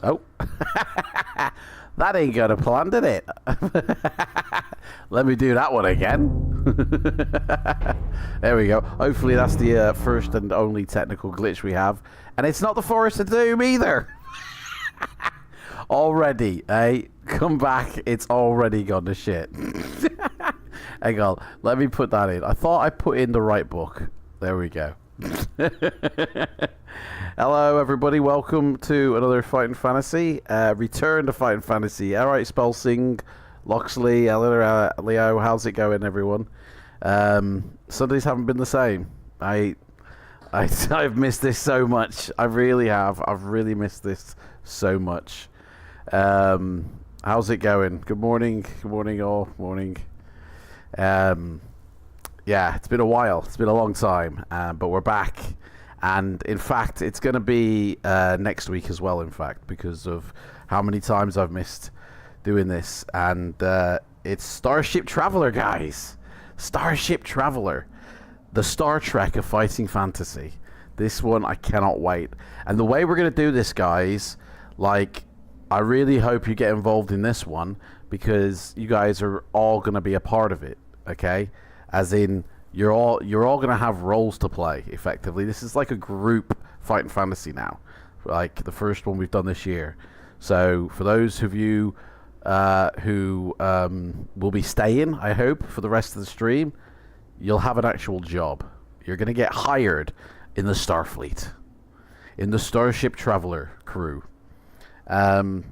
Oh. That ain't gonna plan, did it? Let me do that one again. There we go. Hopefully that's the first and only technical glitch we have. And it's not the Forest of Doom either. Already, eh? Come back. It's already gone to shit. Hang on. Let me put that in. I thought I put in the right book. There we go. Hello everybody, welcome to another Fighting Fantasy, return to Fighting Fantasy. Alright, Spelsing, Loxley, Leo, how's it going everyone? Sundays haven't been the same. I've missed this so much. I really have. I've really missed this so much. How's it going? Good morning all, morning. Yeah, it's been a while, it's been a long time, but we're back. And in fact, it's going to be next week as well, in fact, because of how many times I've missed doing this. And it's Starship Traveler, guys. Starship Traveler. The Star Trek of fighting fantasy. This one, I cannot wait. And the way we're going to do this, guys, like, I really hope you get involved in this one, because you guys are all going to be a part of it, okay? As in, you're all going to have roles to play, effectively. This is like a group fighting fantasy now, like the first one we've done this year. So for those of you who will be staying, I hope, for the rest of the stream, you'll have an actual job. You're going to get hired in the Starfleet, in the Starship Traveler crew. So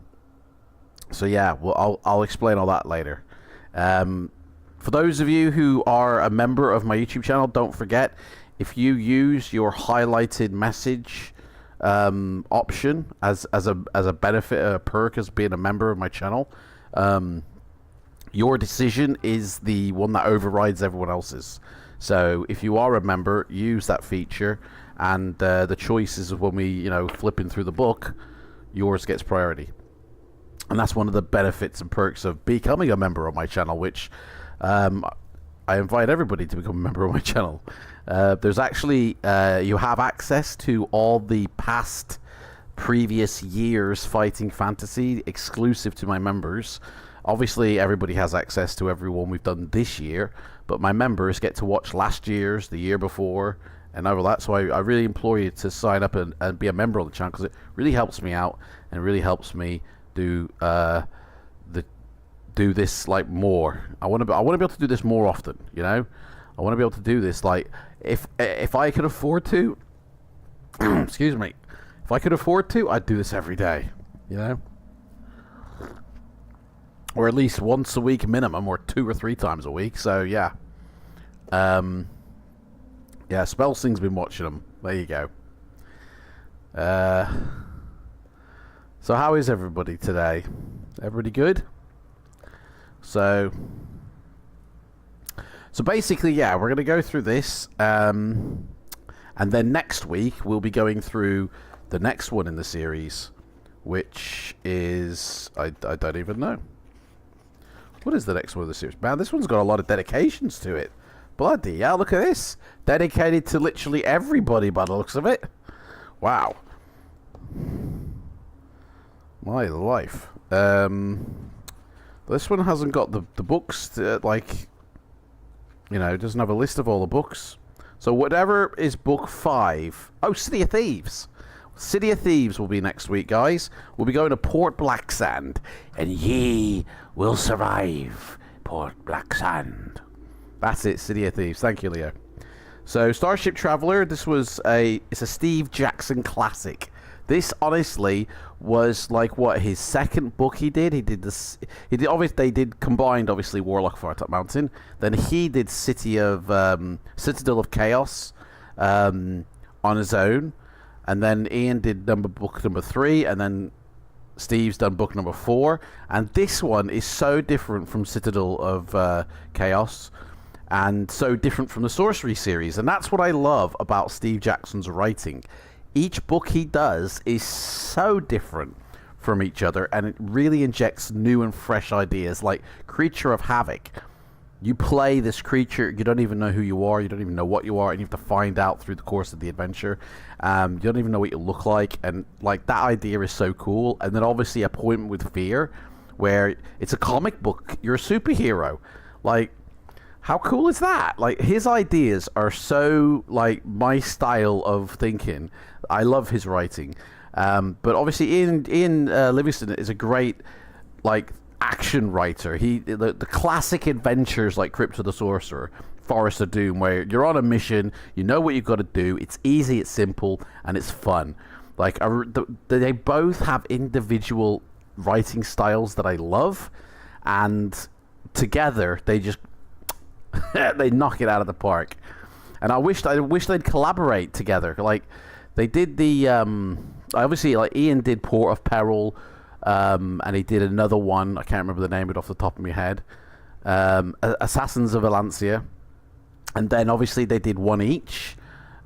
yeah, well, I'll explain all that later. For those of you who are a member of my YouTube channel, don't forget, if you use your highlighted message option as a benefit, a perk as being a member of my channel, your decision is the one that overrides everyone else's. So if you are a member, use that feature, and the choices of when we, flipping through the book, yours gets priority. And that's one of the benefits and perks of becoming a member of my channel, which I invite everybody to become a member of my channel. There's actually, you have access to all the past previous years fighting fantasy exclusive to my members. Obviously, everybody has access to everyone we've done this year, but my members get to watch last year's, the year before, and over that. So I really implore you to sign up and be a member of the channel, because it really helps me out and really helps me do this like more. I want to be able to do this more often. I want to be able to do this, like, if I could afford to. Excuse me. If I could afford to, I'd do this every day. Or at least once a week minimum, or 2 or 3 times a week. So yeah. Yeah, Spelsing's been watching them. There you go. So how is everybody today? Everybody good? So basically, yeah, we're going to go through this, and then next week we'll be going through the next one in the series, which is, I don't even know. What is the next one of the series? Man, this one's got a lot of dedications to it. Bloody hell, look at this. Dedicated to literally everybody by the looks of it. Wow. My life. This one hasn't got the books, doesn't have a list of all the books. So whatever is book 5. Oh, City of Thieves. City of Thieves will be next week, guys. We'll be going to Port Blacksand. And ye will survive Port Blacksand. That's it, City of Thieves. Thank you, Leo. So Starship Traveler, it's a Steve Jackson classic. This honestly was like his second book he did. He did obviously they did combined, obviously, Warlock Fire Top Mountain. Then he did Citadel of Chaos on his own. And then Ian did book number 3, and then Steve's done book number 4. And this one is so different from Citadel of Chaos, and so different from the Sorcery series. And that's what I love about Steve Jackson's writing. Each book he does is so different from each other, and it really injects new and fresh ideas. Like Creature of Havoc You play this creature, you don't even know who you are, you don't even know what you are, and you have to find out through the course of the adventure. You don't even know what you look like, and like that idea is so cool. And then obviously Appointment with Fear, where it's a comic book, you're a superhero. Like, how cool is that? Like, his ideas are so like my style of thinking. I love his writing. But obviously Ian Livingstone is a great like action writer. The classic adventures like Crypt of the Sorcerer, Forest of Doom, where you're on a mission, you know what you've got to do, it's easy, it's simple, and it's fun. Like they both have individual writing styles that I love, and together they just they knock it out of the park. And I wish they'd collaborate together. Like they did the obviously like Ian did Port of Peril. And he did another one, I can't remember the name of it off the top of my head, Assassins of Valencia, and then obviously they did one each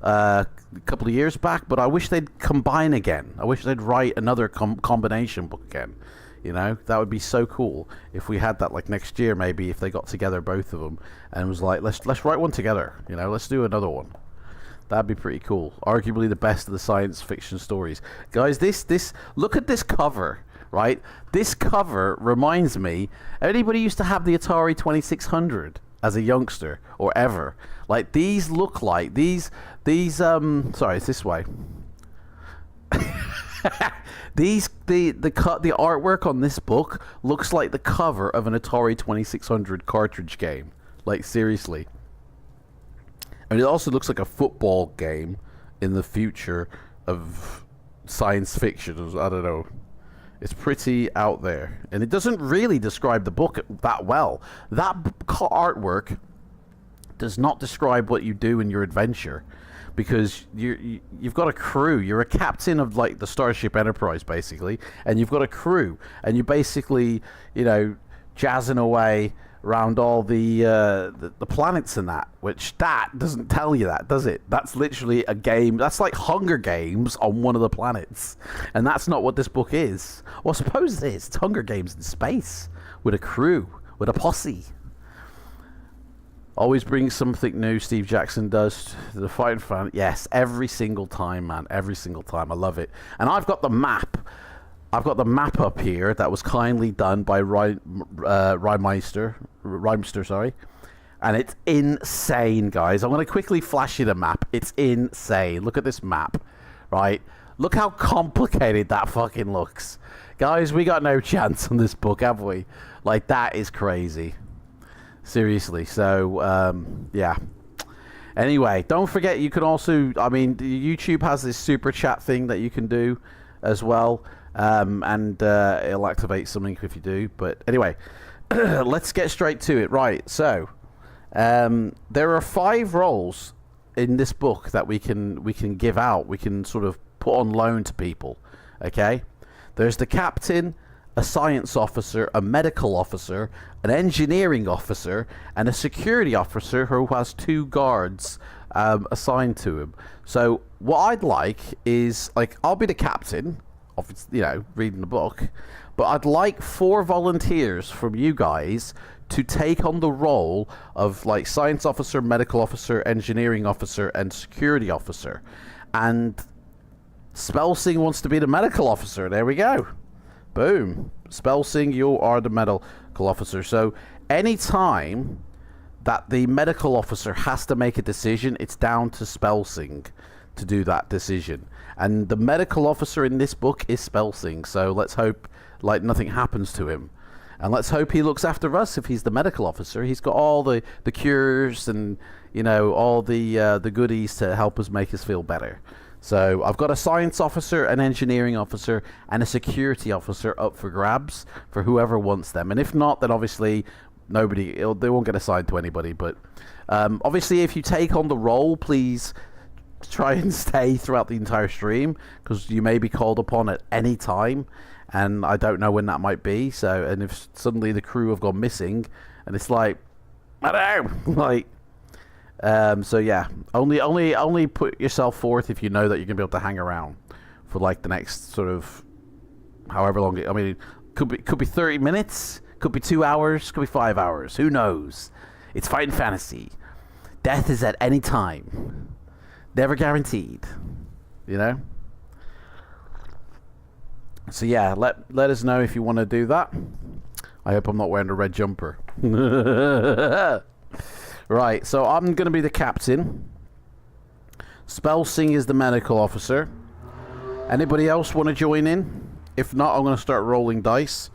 a couple of years back, but I wish they'd combine again. I wish they'd write another combination book again. You know, that would be so cool if we had that like next year, maybe, if they got together, both of them, and was like, let's write one together, you know, let's do another one. That'd be pretty cool. Arguably the best of the science fiction stories. Guys, this look at this cover. Right, this cover reminds me. Anybody used to have the Atari 2600 as a youngster or ever? Like these look like these. Sorry, it's this way. The artwork on this book looks like the cover of an Atari 2600 cartridge game. Like seriously, and it also looks like a football game in the future of science fiction. I don't know. It's pretty out there, and it doesn't really describe the book that well. That artwork does not describe what you do in your adventure, because you've got a crew. You're a captain of like the Starship Enterprise, basically, and you've got a crew, and you basically, you know, jazzing away around all the planets and that, which that doesn't tell you that, does it? That's literally a game. That's like Hunger Games on one of the planets, and that's not what this book is. Well, I suppose it is. It's Hunger Games in space with a crew, with a posse. Always brings something new, Steve Jackson does to the fighting fan. Yes, every single time, man. Every single time. I love it. And I've got the map. I've got the map up here that was kindly done by Rhymester, sorry. And it's insane, guys. I'm going to quickly flash you the map. It's insane. Look at this map, right? Look how complicated that fucking looks. Guys, we got no chance on this book, have we? Like, that is crazy. Seriously. So, yeah. Anyway, don't forget you can also, I mean, YouTube has this super chat thing that you can do as well. And it'll activate something if you do. But anyway, let's get straight to it. Right, so there are 5 roles in this book that we can give out. We can sort of put on loan to people. Okay, there's the captain, a science officer, a medical officer, an engineering officer, and a security officer who has 2 guards assigned to him. So what I'd like is, like, I'll be the captain. You know, reading the book, but I'd like 4 volunteers from you guys to take on the role of like science officer, medical officer, engineering officer, and security officer. And Spelsing wants to be the medical officer. There we go. Boom. Spelsing, you are the medical officer. So anytime that the medical officer has to make a decision, it's down to Spelsing to do that decision. And the medical officer in this book is Spelsing, so let's hope like nothing happens to him, and let's hope he looks after us. If he's the medical officer, he's got all the cures and, you know, all the goodies to help us make us feel better. So I've got a science officer, an engineering officer, and a security officer up for grabs for whoever wants them. And if not, then obviously they won't get assigned to anybody. But obviously if you take on the role, please try and stay throughout the entire stream, because you may be called upon at any time, and I don't know when that might be. So, and if suddenly the crew have gone missing, and it's like, I don't know, like, so yeah, only put yourself forth if you know that you're gonna be able to hang around for like the next sort of however long. I mean, could be 30 minutes, could be 2 hours, could be 5 hours. Who knows? It's fighting fantasy. Death is at any time. Never guaranteed. You know? So yeah, let us know if you want to do that. I hope I'm not wearing a red jumper. Right, so I'm going to be the captain. Spelsing is the medical officer. Anybody else want to join in? If not, I'm going to start rolling dice.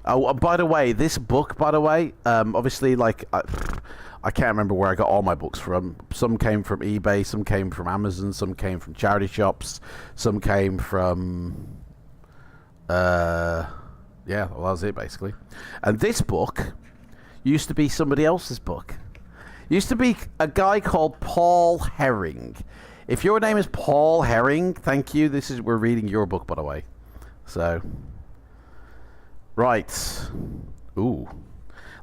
Oh, by the way, this book, obviously, like, I can't remember where I got all my books from. Some came from eBay, some came from Amazon, some came from charity shops, some came from... yeah, well, that was it, basically. And this book used to be somebody else's book. Used to be a guy called Paul Herring. If your name is Paul Herring, thank you. We're reading your book, by the way. So, right. Ooh.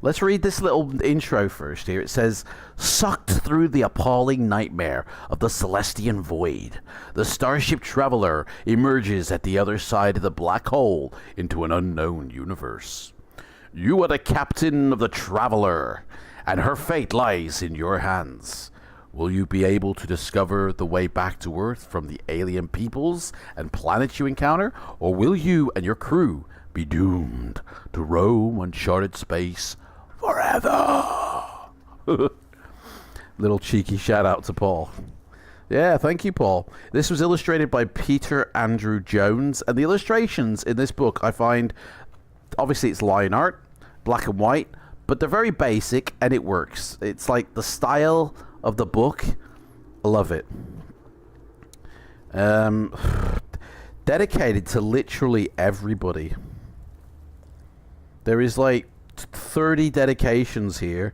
Let's read this little intro first here. It says, sucked through the appalling nightmare of the Celestian Void, the Starship Traveler emerges at the other side of the black hole into an unknown universe. You are the captain of the Traveler, and her fate lies in your hands. Will you be able to discover the way back to Earth from the alien peoples and planets you encounter, or will you and your crew be doomed to roam uncharted space forever? Little cheeky shout out to Paul. Yeah, thank you, Paul. This was illustrated by Peter Andrew Jones, and the illustrations in this book I find, obviously it's line art, black and white, but they're very basic and it works. It's like the style of the book. I love it. Dedicated to literally everybody. There is like 30 dedications here.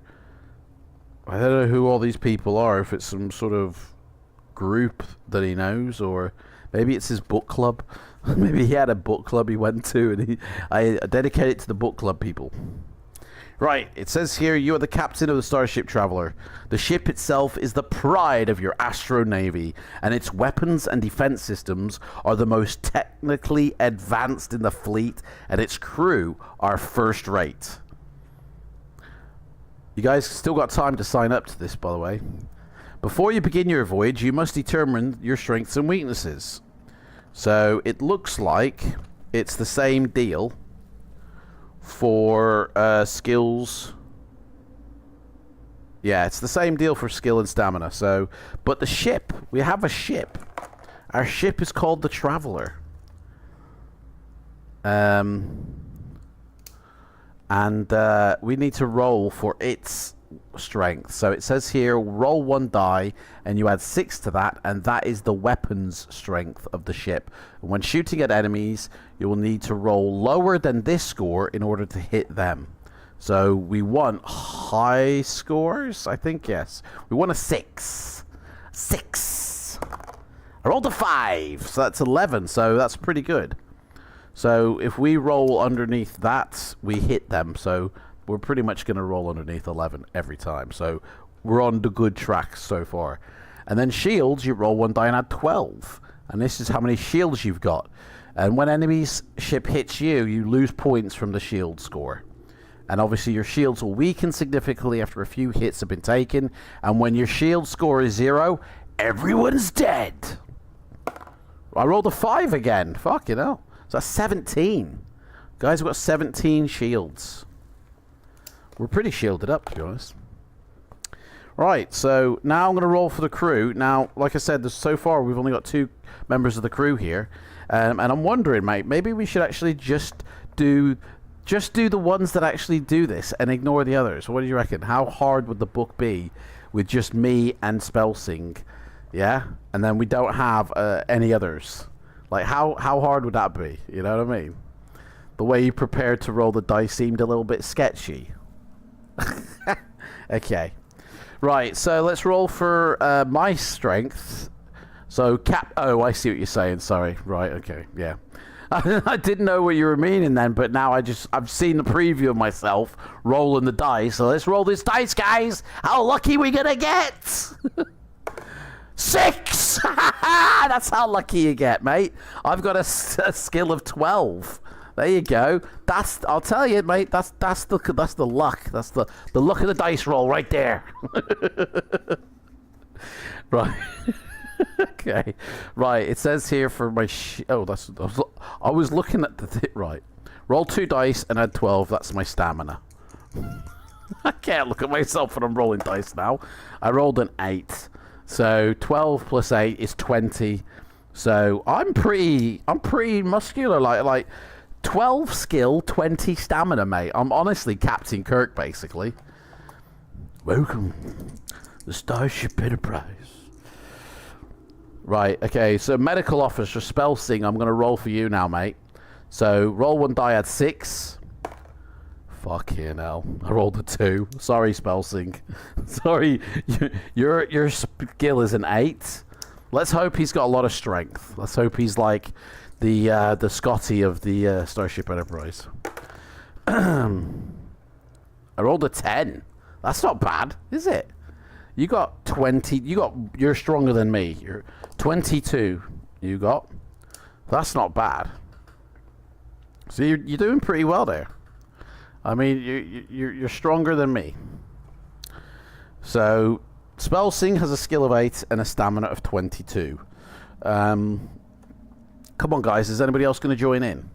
I don't know who all these people are, if it's some sort of group that he knows, or maybe it's his book club. Maybe he had a book club he went to, and I dedicate it to the book club people. Right, it says here, you are the captain of the Starship Traveler. The ship itself is the pride of your Astro Navy, and its weapons and defense systems are the most technically advanced in the fleet, and its crew are first rate. You guys still got time to sign up to this, by the way. Before you begin your voyage, you must determine your strengths and weaknesses. So it looks like it's the same deal for skills. Yeah, it's the same deal for skill and stamina. So, but the ship, we have a ship. Our ship is called the Traveler. And we need to roll for its strength. So it says here, roll 1 die, and you add 6 to that, and that is the weapons strength of the ship. And when shooting at enemies, you will need to roll lower than this score in order to hit them. So we want high scores, I think, yes. We want a 6. 6. I rolled a 5, so that's 11, so that's pretty good. So if we roll underneath that, we hit them. So we're pretty much going to roll underneath 11 every time. So we're on the good track so far. And then shields, you roll 1 die and add 12. And this is how many shields you've got. And when enemy's ship hits you, you lose points from the shield score. And obviously your shields will weaken significantly after a few hits have been taken. And when your shield score is 0, everyone's dead. I rolled a 5 again. Fucking hell. So that's 17. Guys, we've got 17 shields. We're pretty shielded up, to be honest. Right, so now I'm going to roll for the crew. Now, like I said, so far we've only got 2 members of the crew here. And I'm wondering, mate, maybe we should actually just do the ones that actually do this and ignore the others. What do you reckon? How hard would the book be with just me and Spelsing? Yeah? And then we don't have any others. Like, how hard would that be? You know what I mean? The way you prepared to roll the dice seemed a little bit sketchy. Okay. Right, so let's roll for my strength. So, oh, I see what you're saying. Sorry. Right, okay. Yeah. I didn't know what you were meaning then, but now I've seen the preview of myself rolling the dice. So let's roll this dice, guys. How lucky we gonna get? 6! That's how lucky you get, mate. I've got a skill of 12. There you go. I'll tell you, mate. That's the luck. That's the luck of the dice roll right there. Right. Okay. Right. It says here for my I was looking at the right. Roll 2 dice and add 12. That's my stamina. I can't look at myself when I'm rolling dice now. I rolled an 8. So 12 plus 8 is 20. So I'm pretty muscular, like 12 skill, 20 stamina, mate. I'm honestly Captain Kirk, basically. Welcome, the Starship Enterprise. Right, okay, so medical officer, spell sing, I'm going to roll for you now, mate. So roll 1 die, add 6. Fucking hell. I rolled a 2. Sorry, spell sing. Sorry, your skill is an 8. Let's hope he's got a lot of strength. Let's hope he's like the Scotty of the Starship Enterprise. I rolled a 10. That's not bad, is it? You got 20. You're stronger than me. You're 22. You got. That's not bad. So you're doing pretty well there. I mean, you're stronger than me. So spell sing has a skill of 8 and a stamina of 22. Come on, guys. Is anybody else going to join in?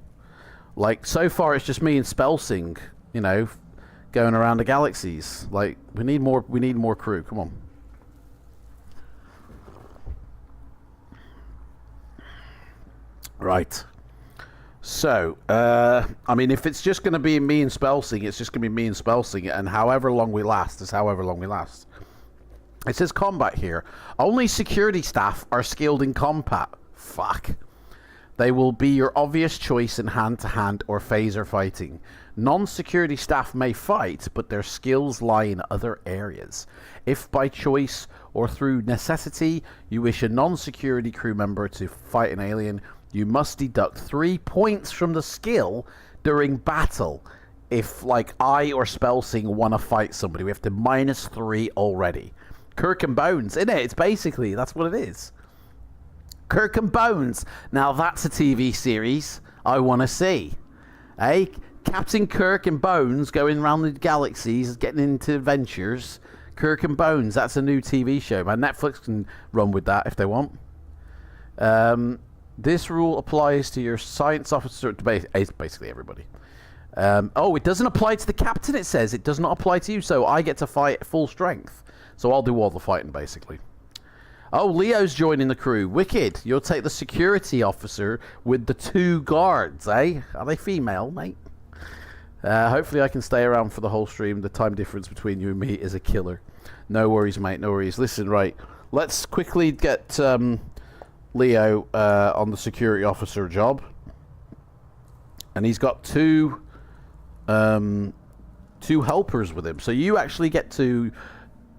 Like, so far it's just me and spell sing, you know, going around the galaxies. Like, we need more crew. Come on. Right. So, I mean, if it's just going to be me and Spelsing, it's just going to be me and Spelsing, and however long we last is however long we last. It says combat here. Only security staff are skilled in combat. Fuck. They will be your obvious choice in hand-to-hand or phaser fighting. Non-security staff may fight, but their skills lie in other areas. If by choice or through necessity you wish a non-security crew member to fight an alien, you must deduct 3 points from the skill during battle. If, like, I or Spelsing want to fight somebody, we have to -3 already. Kirk and Bones, innit? It's basically, that's what it is. Kirk and Bones. Now that's a TV series I want to see. Eh? Captain Kirk and Bones going around the galaxies, getting into adventures. Kirk and Bones, that's a new TV show, man. Netflix can run with that if they want. This rule applies to your science officer, basically everybody. Oh, it doesn't apply to the captain, it says. It does not apply to you, so I get to fight at full strength. So I'll do all the fighting, basically. Oh, Leo's joining the crew. Wicked. You'll take the security officer with the 2 guards, eh? Are they female, mate? Hopefully I can stay around for the whole stream. The time difference between you and me is a killer. No worries, mate. No worries. Listen, right. Let's quickly get Leo on the security officer job. And he's got 2 helpers with him. So you actually get to,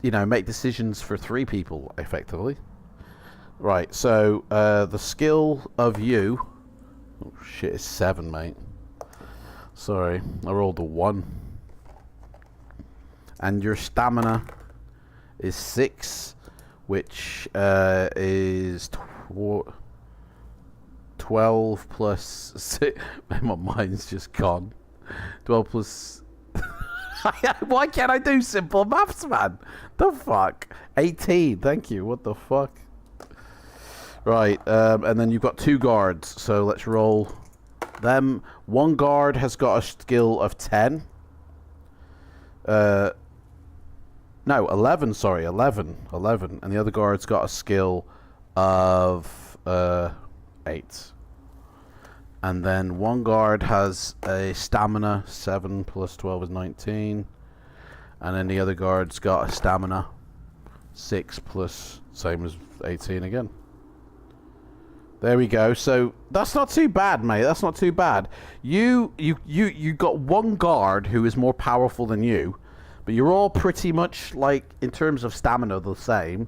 you know, make decisions for 3 people, effectively. Right, so the skill of you... Oh, shit, is 7, mate. Sorry, I rolled a 1. And your stamina is 6, which is 12 plus 6. My mind's just gone. 12 plus... Why can't I do simple maths, man? The fuck? 18, thank you. What the fuck? Right, and then you've got 2 guards, so let's roll them. 1 guard has got a skill of 10. No, 11, sorry, 11. And the other guard's got a skill of 8. And then 1 guard has a stamina, 7 plus 12 is 19. And then the other guard's got a stamina, 6 plus, same as 18 again. There we go. So that's not too bad, mate. That's not too bad. You got 1 guard who is more powerful than you, but you're all pretty much, like, in terms of stamina, the same.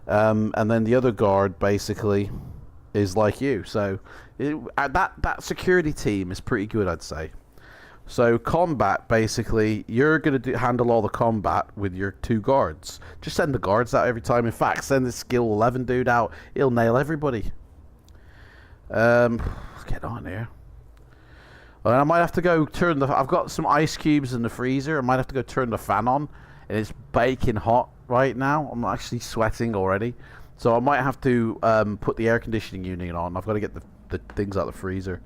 And then the other guard basically is like you. So that security team is pretty good, I'd say. So combat, basically, you're going to handle all the combat with your 2 guards. Just send the guards out every time. In fact, send the skill 11 dude out. He'll nail everybody. Let's get on here. And I might have to go turn the... I've got some ice cubes in the freezer. I might have to go turn the fan on. And it's baking hot right now. I'm actually sweating already. So I might have to put the air conditioning unit on. I've got to get the things out of the freezer.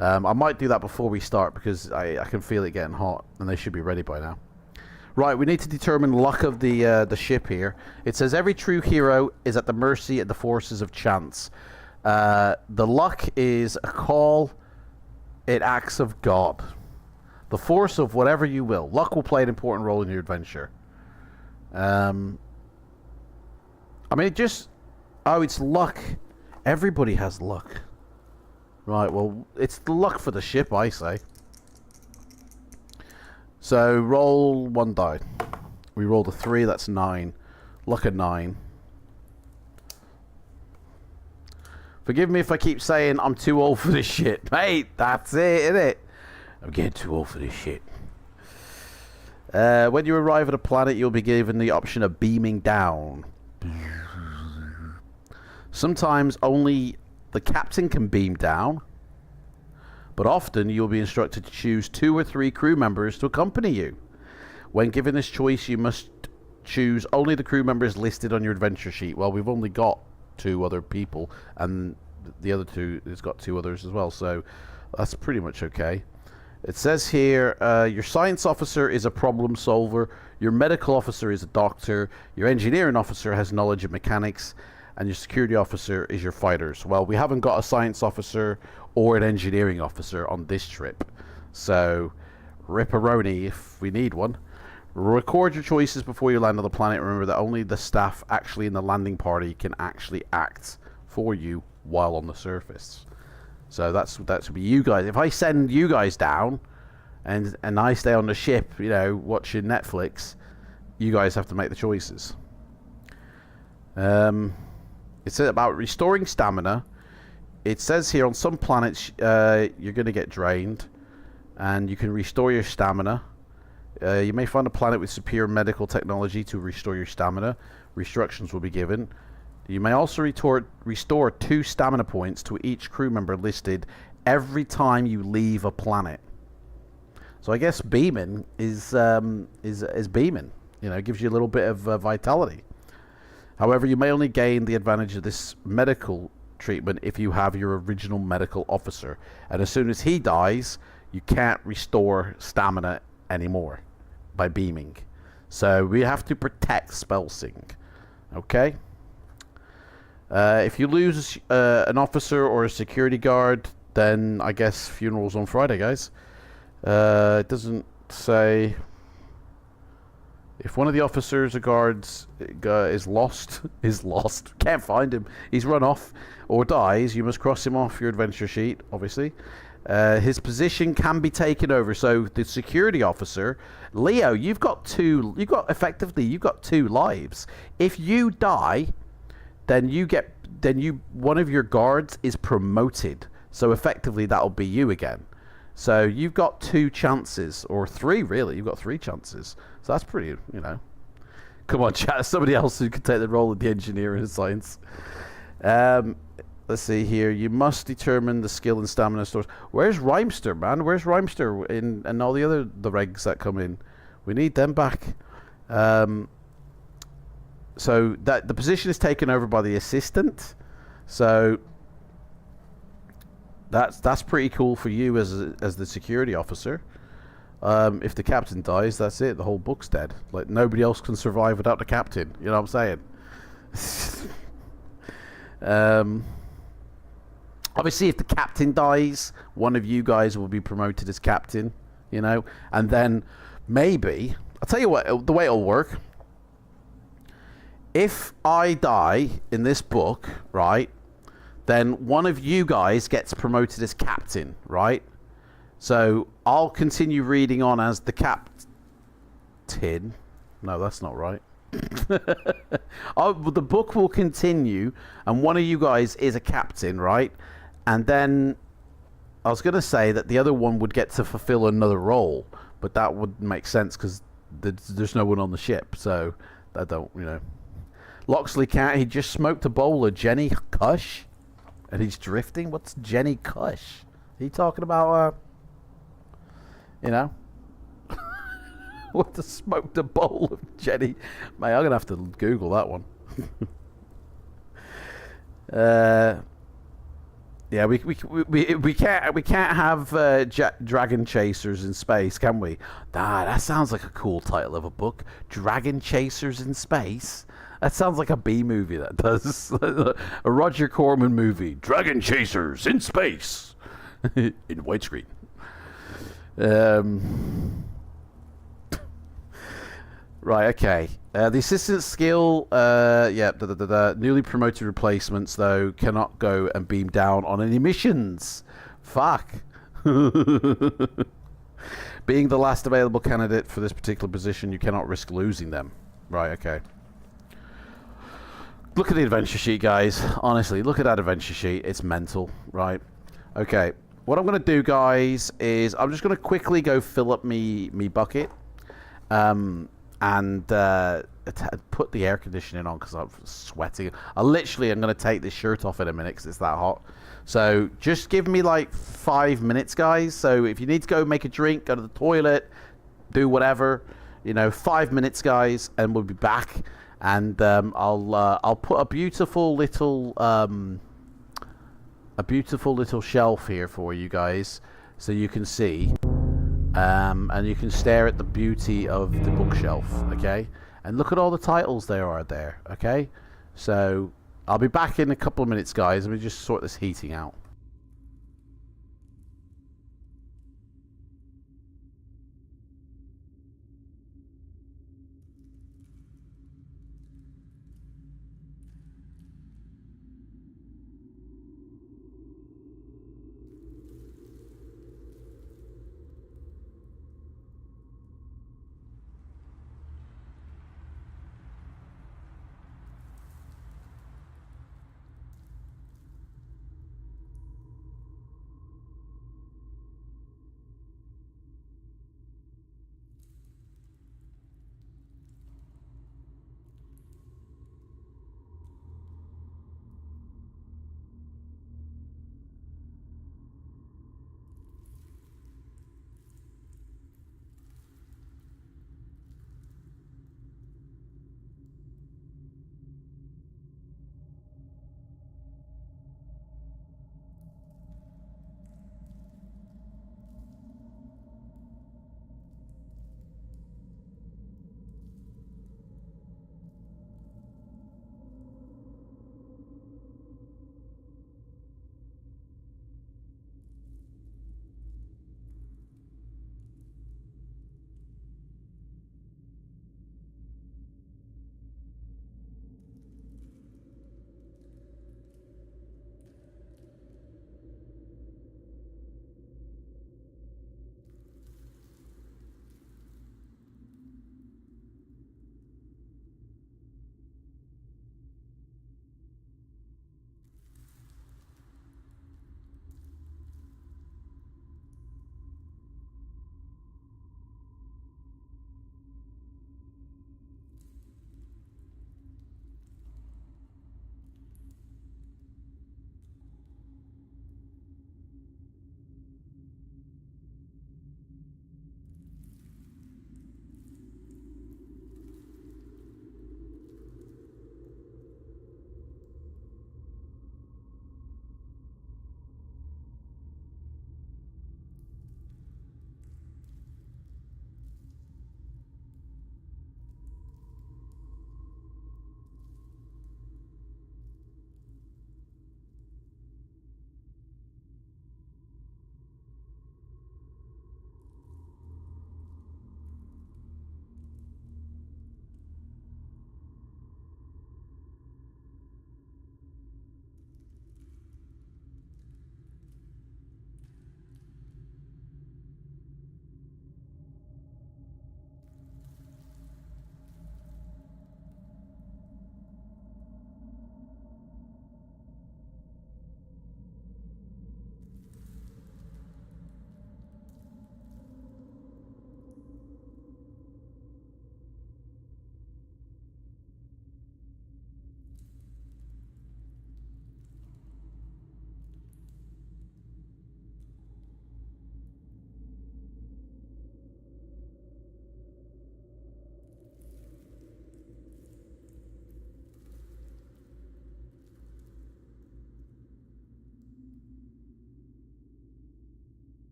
I might do that before we start because I can feel it getting hot. And they should be ready by now. Right, we need to determine luck of the ship here. It says every true hero is at the mercy of the forces of chance. The luck is a call. It acts of God. The force of whatever you will. Luck will play an important role in your adventure. I mean, it just... Oh, it's luck. Everybody has luck. Right, well, it's the luck for the ship, I say. So, roll 1 die. We rolled a 3, that's 9. Luck of 9. Forgive me if I keep saying I'm too old for this shit. Mate, that's it, innit? I'm getting too old for this shit. When you arrive at a planet, you'll be given the option of beaming down. Sometimes only the captain can beam down, but often you'll be instructed to choose 2 or 3 crew members to accompany you. When given this choice, you must choose only the crew members listed on your adventure sheet. Well, we've only got 2 other people, and the other 2 has got 2 others as well, so that's pretty much okay. It says here, your science officer is a problem solver, your medical officer is a doctor, your engineering officer has knowledge of mechanics, and your security officer is your fighters. Well, we haven't got a science officer or an engineering officer on this trip, so ripperoni if we need one. Record your choices before you land on the planet. Remember that only the staff actually in the landing party can actually act for you while on the surface. So that would be you guys. If I send you guys down and I stay on the ship, you know, watching Netflix, you guys have to make the choices. It says about restoring stamina. It says here on some planets you're going to get drained and you can restore your stamina. You may find a planet with superior medical technology to restore your stamina. Instructions will be given. You may also restore 2 stamina points to each crew member listed every time you leave a planet. So I guess beaming is beaming. You know, it gives you a little bit of vitality. However, you may only gain the advantage of this medical treatment if you have your original medical officer. And as soon as he dies, you can't restore stamina anymore by beaming. So we have to protect Spellsing. Okay? If you lose an officer or a security guard, then I guess funeral's on Friday, guys. It doesn't say... If one of the officers or guards is lost, can't find him, he's run off, or dies, you must cross him off your adventure sheet, obviously. His position can be taken over. So the security officer, Leo, you've got 2 lives. If you die, then one of your guards is promoted. So effectively that'll be you again. So you've got 2 chances, or 3 really. You've got 3 chances. So that's pretty, you know. Come on, chat. Somebody else who can take the role of the engineer in science. Let's see here. You must determine the skill and stamina stores. Where's Rhymester, man? Where's Rhymester and all the regs that come in? We need them back. So that the position is taken over by the assistant. So that's pretty cool for you as the security officer. If the captain dies, that's it. The whole book's dead. Like, nobody else can survive without the captain. You know what I'm saying? Obviously, if the captain dies, one of you guys will be promoted as captain, you know? And then maybe... I'll tell you what, the way it'll work. If I die in this book, right, then one of you guys gets promoted as captain, right? So I'll continue reading on as the captain. No, that's not right. The book will continue, and one of you guys is a captain, right? And then I was going to say that the other one would get to fulfill another role, but that wouldn't make sense because there's no one on the ship, so I don't, you know. Loxley can't. He just smoked a bowl of Jenny Kush, and he's drifting. What's Jenny Kush? Are you talking about You know? What the smoked a bowl of Jenny? Mate, I'm gonna have to Google that one. Yeah, we can't have dragon chasers in space, can we? That sounds like a cool title of a book. Dragon chasers in space. That sounds like a B movie. That does. A Roger Corman movie. Dragon chasers in space, in widescreen. Right, okay. The assistant skill, newly promoted replacements, though, cannot go and beam down on any missions. Fuck. Being the last available candidate for this particular position, you cannot risk losing them. Right, okay. Look at the adventure sheet, guys. Honestly, look at that adventure sheet. It's mental, right? Okay. What I'm going to do, guys, is I'm just going to quickly go fill up me bucket. And put the air conditioning on because I'm sweating. I'm going to take this shirt off in a minute because it's that hot. So just give me like 5 minutes, guys. So if you need to go make a drink, go to the toilet, do whatever, 5 minutes, guys, and we'll be back. And I'll put a beautiful little shelf here for you guys so you can see. And you can stare at the beauty of the bookshelf, okay? And look at all the titles there are there, okay? So I'll be back in a couple of minutes, guys. Let me just sort this heating out.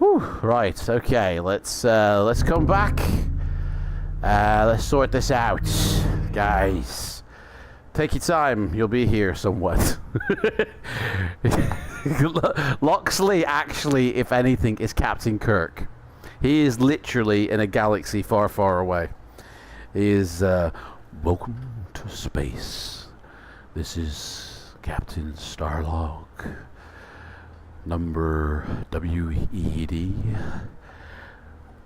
Whew, right, okay, let's come back. Let's sort this out, guys. Take your time, you'll be here somewhat. Loxley actually, if anything, is Captain Kirk. He is literally in a galaxy far, far away. He is, welcome to space. This is Captain Starlog. Number WED.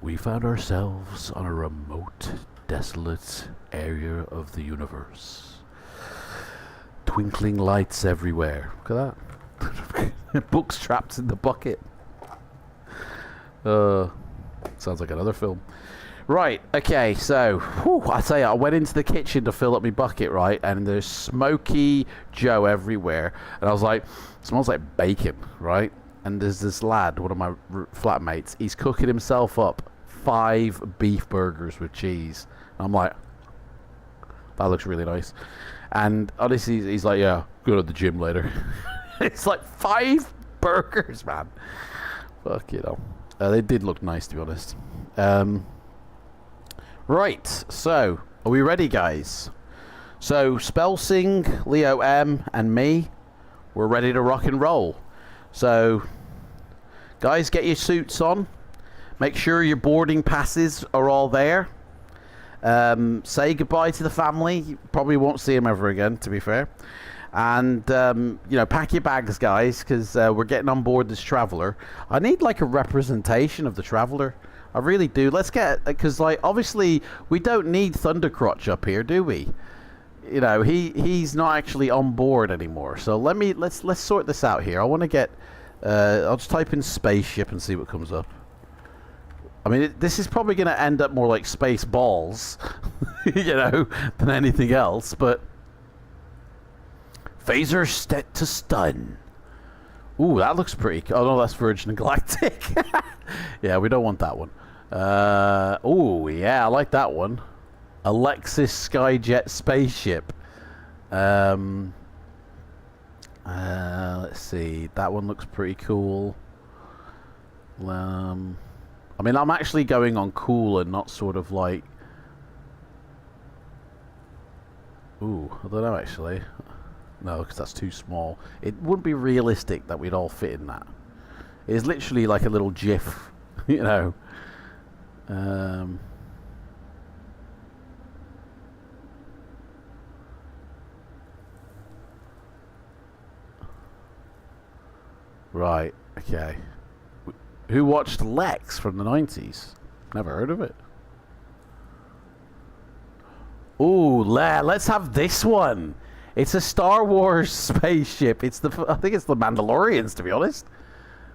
We found ourselves on a remote, desolate area of the universe. Twinkling lights everywhere. Look at that. Books trapped in the bucket. Sounds like another film. Right, okay, so, I tell you, I went into the kitchen to fill up my bucket, right, and there's smoky Joe everywhere, and I was like, smells like bacon, right, and there's this lad, one of my flatmates, he's cooking himself up 5 beef burgers with cheese, and I'm like, that looks really nice, and honestly, he's like, yeah, go to the gym later. It's like 5 burgers, man. Fuck, you know. They did look nice, to be honest. Right, so, are we ready, guys? So, Spelsing, Leo M, and me, we're ready to rock and roll. So, guys, get your suits on. Make sure your boarding passes are all there. Say goodbye to the family. You probably won't see them ever again, to be fair. And, you know, pack your bags, guys, because we're getting on board this Traveller. I need, like, a representation of the Traveller. I really do. Let's get, because, like, obviously, we don't need Thundercrotch up here, do we? You know, he's not actually on board anymore. So let's sort this out here. I want to get, I'll just type in spaceship and see what comes up. I mean, this is probably going to end up more like Space Balls, you know, than anything else, but... Phaser set to stun. Ooh, that looks pretty... Oh, no, that's Virgin Galactic. Yeah, we don't want that one. Ooh, yeah, I like that one. Alexis Skyjet spaceship. Let's see. That one looks pretty cool. I mean, I'm actually going on cool and not sort of like... Ooh, I don't know, actually. No, because that's too small. It wouldn't be realistic that we'd all fit in that. It's literally like a little GIF, you know. Right, okay. Who watched Lex from the 90s? Never heard of it. Ooh, let's have this one. It's a Star Wars spaceship. I think it's the Mandalorians, to be honest.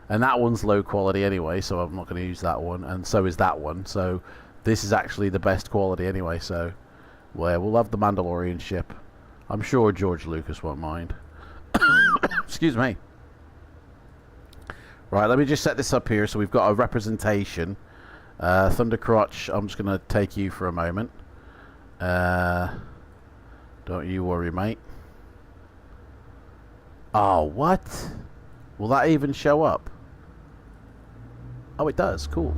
And that one's low quality anyway, so I'm not going to use that one. And so is that one. So this is actually the best quality anyway. So, well, we'll have the Mandalorian ship. I'm sure George Lucas won't mind. Excuse me. Right, let me just set this up here so we've got a representation. Thundercrotch, I'm just going to take you for a moment. Don't you worry, mate. Oh, what? Will that even show up? Oh, it does. Cool.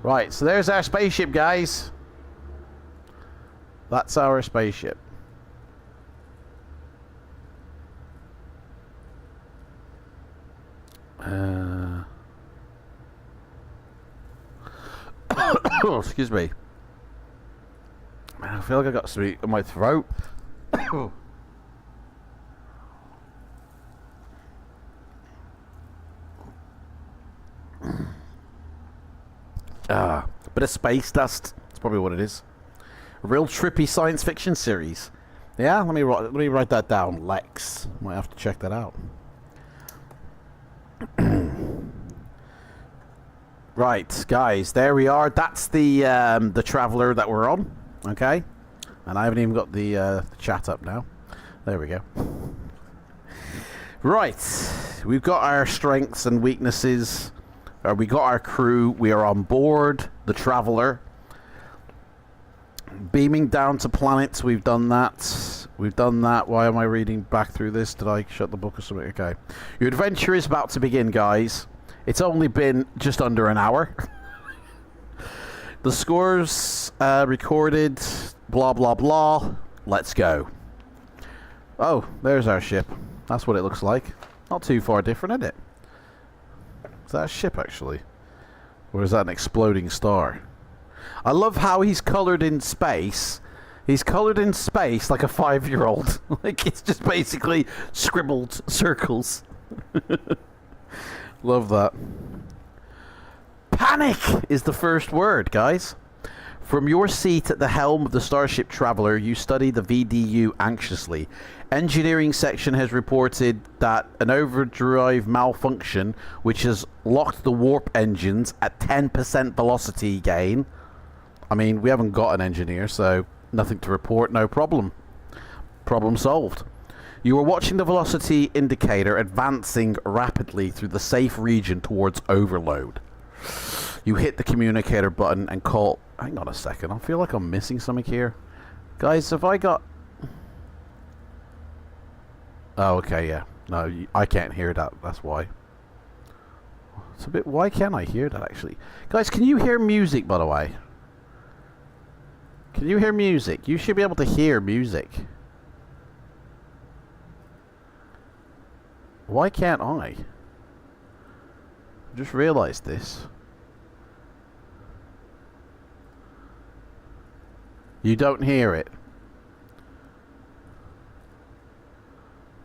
Right, so there's our spaceship, guys. That's our spaceship. Oh, excuse me. Man, I feel like I got something in my throat. Bit of space dust. That's probably what it is. A real trippy science fiction series. Yeah, let me write that down. Lex. Might have to check that out. Right, guys, there we are. That's the Traveller that we're on. Okay, and I haven't even got the chat up now. There we go. Right, we've got our strengths and weaknesses. We got our crew. We are on board the Traveller. Beaming down to planets. We've done that. We've done that. Why am I reading back through this? Did I shut the book or something? Okay. Your adventure is about to begin, guys. It's only been just under an hour. The scores recorded, blah, blah, blah. Let's go. Oh, there's our ship. That's what it looks like. Not too far different, is it? Is that a ship, actually? Or is that an exploding star? I love how he's coloured in space. He's coloured in space like a 5-year-old. Like, it's just basically scribbled circles. Love that. Panic is the first word, guys. From your seat at the helm of the Starship Traveler, you study the VDU anxiously. Engineering section has reported that an overdrive malfunction, which has locked the warp engines at 10% velocity gain. I mean, we haven't got an engineer, so nothing to report, no problem. Problem solved. You are watching the velocity indicator advancing rapidly through the safe region towards overload. You hit the communicator button and call... Hang on a second, I feel like I'm missing something here. Guys, have I got... Oh, okay, yeah. No, I can't hear that, that's why. It's a bit... Why can't I hear that, actually? Guys, can you hear music, by the way? Can you hear music? You should be able to hear music. Why can't I? I just realised this. You don't hear it.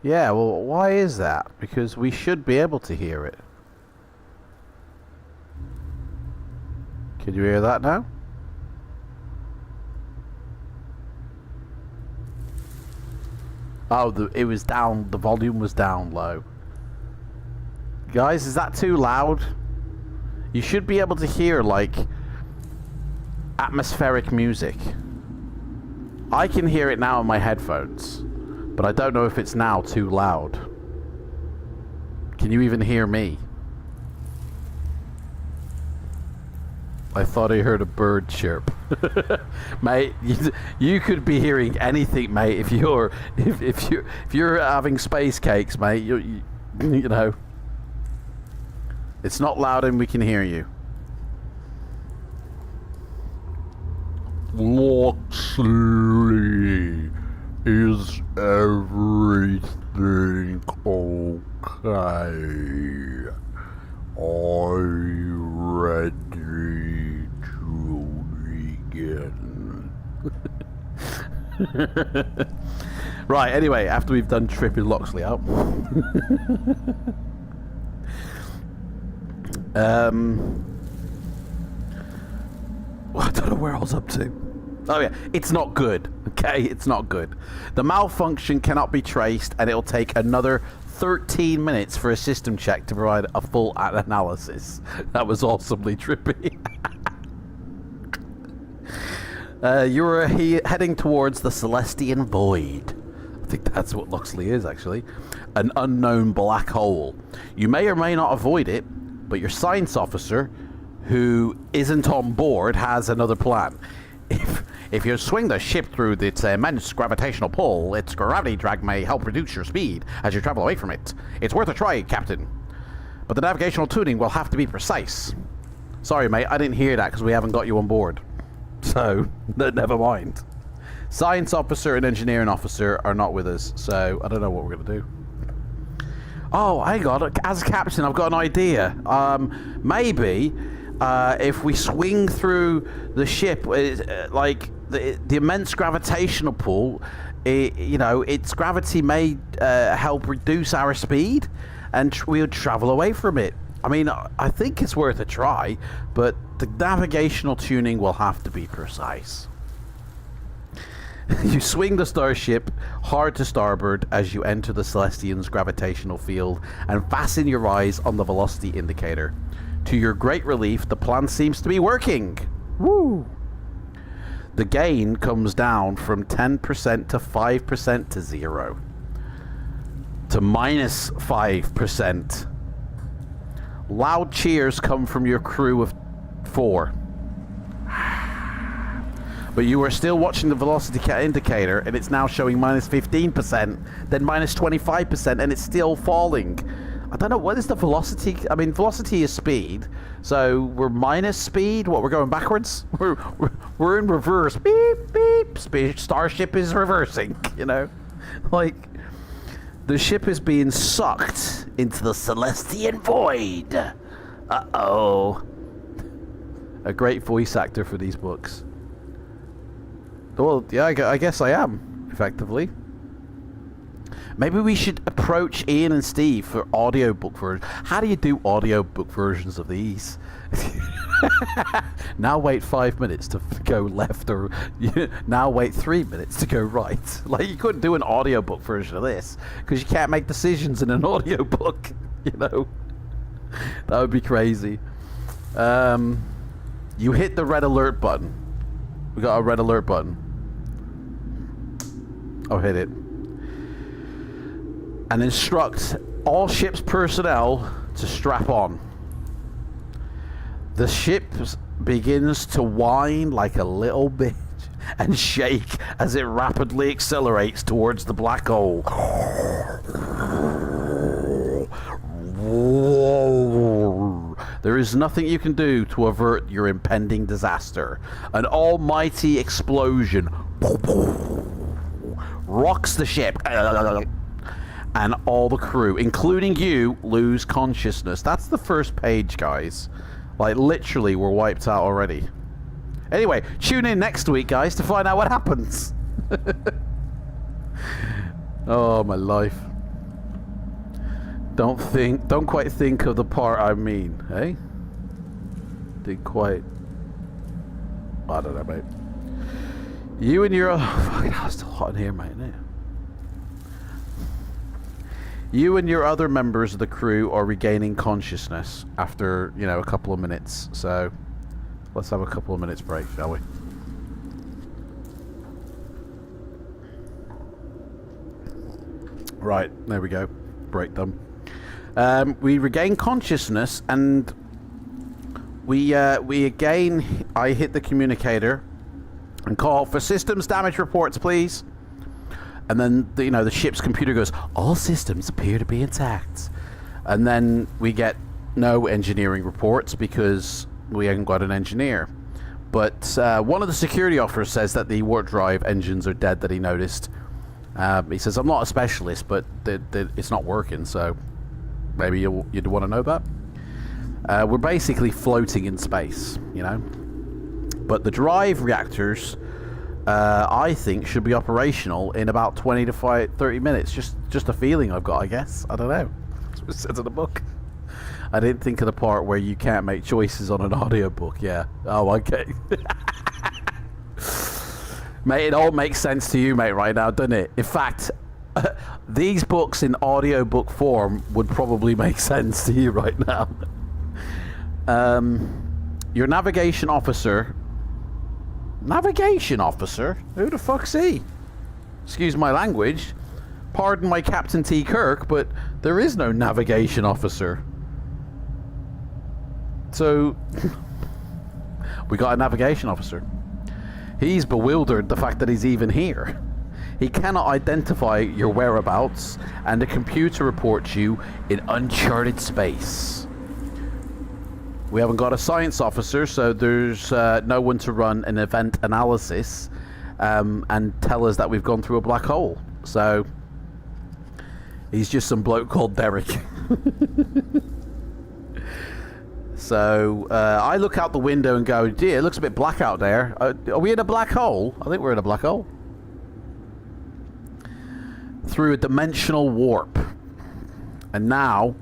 Yeah, well, why is that? Because we should be able to hear it. Can you hear that now? Oh, it was down. The volume was down low. Guys, is that too loud? You should be able to hear, like, atmospheric music. I can hear it now in my headphones, but I don't know if it's now too loud. Can you even hear me? I thought I heard a bird chirp. Mate, you could be hearing anything, mate, if you're having space cakes, mate. You know. It's not loud and we can hear you. Loxley, is everything okay? Are you ready to begin? Right, anyway, after we've done tripping Loxley out. I don't know where I was up to. Oh yeah, it's not good. Okay, it's not good. The malfunction cannot be traced, and it'll take another 13 minutes for a system check to provide a full analysis. That was awesomely trippy. You're heading towards the Celestian Void. I think that's what Loxley is, actually. An unknown black hole. You may or may not avoid it, but your science officer, who isn't on board, has another plan. If you swing the ship through its immense gravitational pull, its gravity drag may help reduce your speed as you travel away from it. It's worth a try, Captain. But the navigational tuning will have to be precise. Sorry, mate, I didn't hear that because we haven't got you on board. So, never mind. Science officer and engineering officer are not with us, so I don't know what we're going to do. Oh, hang on. As a captain, I've got an idea. Maybe if we swing through the ship, like the immense gravitational pull, you know, its gravity may help reduce our speed, and we'll travel away from it. I mean, I think it's worth a try, but the navigational tuning will have to be precise. You swing the Starship hard to starboard as you enter the Celestian's gravitational field and fasten your eyes on the velocity indicator. To your great relief, the plan seems to be working. Woo! The gain comes down from 10% to 5% to 0. To minus 5%. Loud cheers come from your crew of 4. But you are still watching the velocity indicator, and it's now showing minus 15%, then minus 25%, and it's still falling. I don't know, what is the velocity? I mean, velocity is speed, so we're minus speed. What, we're going backwards? We're in reverse. Beep, beep. Starship is reversing, you know? Like, the ship is being sucked into the Celestian void. Uh-oh. A great voice actor for these books. Well, yeah, I guess I am, effectively. Maybe we should approach Ian and Steve for audiobook versions. How do you do audiobook versions of these? Now wait 5 minutes to go left, or now wait 3 minutes to go right. Like, you couldn't do an audiobook version of this because you can't make decisions in an audiobook, you know. That would be crazy. You hit the red alert button. We got a red alert button. I'll hit it. And instruct all ship's personnel to strap on. The ship begins to whine like a little bitch and shake as it rapidly accelerates towards the black hole. There is nothing you can do to avert your impending disaster. An almighty explosion rocks the ship, and all the crew, including you, lose consciousness. That's the first page, guys. Like, literally, we're wiped out already. Anyway, tune in next week, guys, to find out what happens. Oh, my life. Don't quite think of the part I mean, eh? Didn't quite. I don't know, mate. You and your... Oh, fucking hell, it's still hot in here, mate, isn't it? You and your other members of the crew are regaining consciousness after, you know, a couple of minutes. So, let's have a couple of minutes break, shall we? Right, there we go. Break done. We regain consciousness, and we again, I hit the communicator and call for systems damage reports, please. And then, you know, the ship's computer goes, all systems appear to be intact. And then we get no engineering reports because we haven't got an engineer. But one of the security officers says that the warp drive engines are dead that he noticed. He says, I'm not a specialist, but it's not working, so maybe you'd want to know that. We're basically floating in space, you know. But the drive reactors... I think should be operational in about 20 to 30 minutes. Just a feeling I've got, I guess. I don't know. That's what it says in the book. I didn't think of the part where you can't make choices on an audiobook. Yeah. Oh, okay. Mate, it all makes sense to you, mate, right now, doesn't it? In fact, these books in audiobook form would probably make sense to you right now. Your navigation officer... Navigation officer? Who the fuck's he? Excuse my language. Pardon my Captain T. Kirk, but there is no navigation officer. So, we got a navigation officer. He's bewildered the fact that he's even here. He cannot identify your whereabouts, and the computer reports you in uncharted space. We haven't got a science officer, so there's no one to run an event analysis and tell us that we've gone through a black hole. So he's just some bloke called Derek. So I look out the window and go, dear, it looks a bit black out there. Are we in a black hole? I think we're in a black hole. Through a dimensional warp. And now...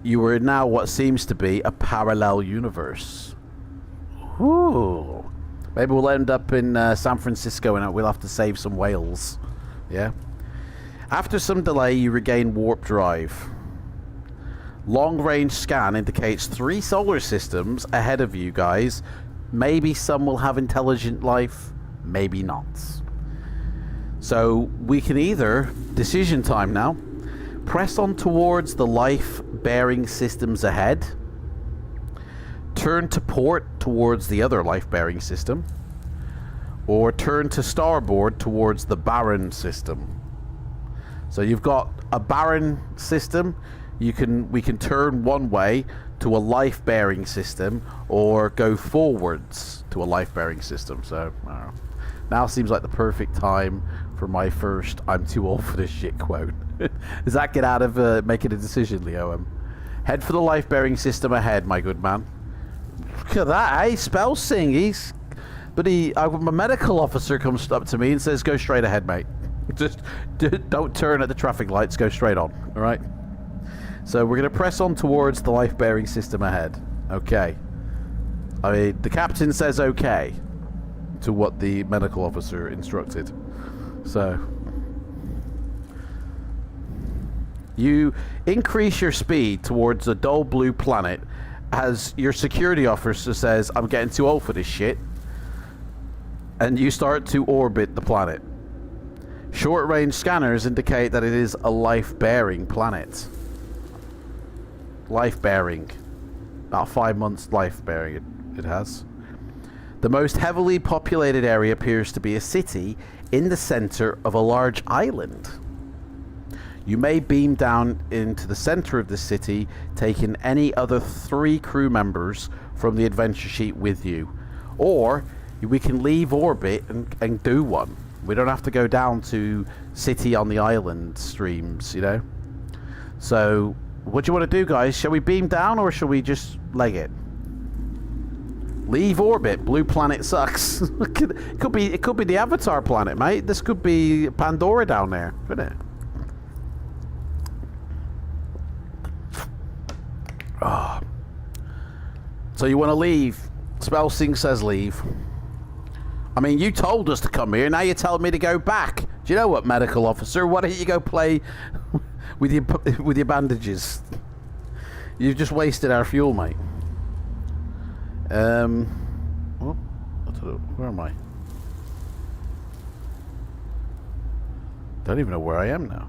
you are now what seems to be a parallel universe. Ooh. Maybe we'll end up in San Francisco and we'll have to save some whales. Yeah. After some delay, you regain warp drive. Long-range scan indicates 3 solar systems ahead of you guys. Maybe some will have intelligent life, maybe not. So we can either, decision time now, press on towards the life-bearing systems ahead. Turn to port towards the other life-bearing system. Or turn to starboard towards the barren system. So you've got a barren system. we can turn one way to a life-bearing system, or go forwards to a life-bearing system. So I don't know. Now seems like the perfect time for my first "I'm too old for this shit" quote. Does that get out of making a decision, Leo? Head for the life-bearing system ahead, my good man. Look at that, eh? Spell sing. My medical officer comes up to me and says, "Go straight ahead, mate. Just don't turn at the traffic lights. Go straight on." All right. So we're gonna press on towards the life-bearing system ahead. Okay. I mean, the captain says okay to what the medical officer instructed. So you increase your speed towards a dull blue planet as your security officer says, "I'm getting too old for this shit." And you start to orbit the planet. Short-range scanners indicate that it is a life-bearing planet. Life-bearing. About 5 months life-bearing it has. The most heavily populated area appears to be a city in the center of a large island. You may beam down into the center of the city, taking any other 3 crew members from the adventure sheet with you. Or we can leave orbit and do one. We don't have to go down to city on the island streams, you know? So, what do you want to do, guys? Shall we beam down, or shall we just leg it? Leave orbit. Blue planet sucks. It could be the Avatar planet, mate. This could be Pandora down there, couldn't it? Oh. So you want to leave? Spelsing says leave. I mean, you told us to come here. Now you're telling me to go back. Do you know what, medical officer? Why don't you go play with your bandages? You've just wasted our fuel, mate. Oh, I don't know. Where am I? Don't even know where I am now.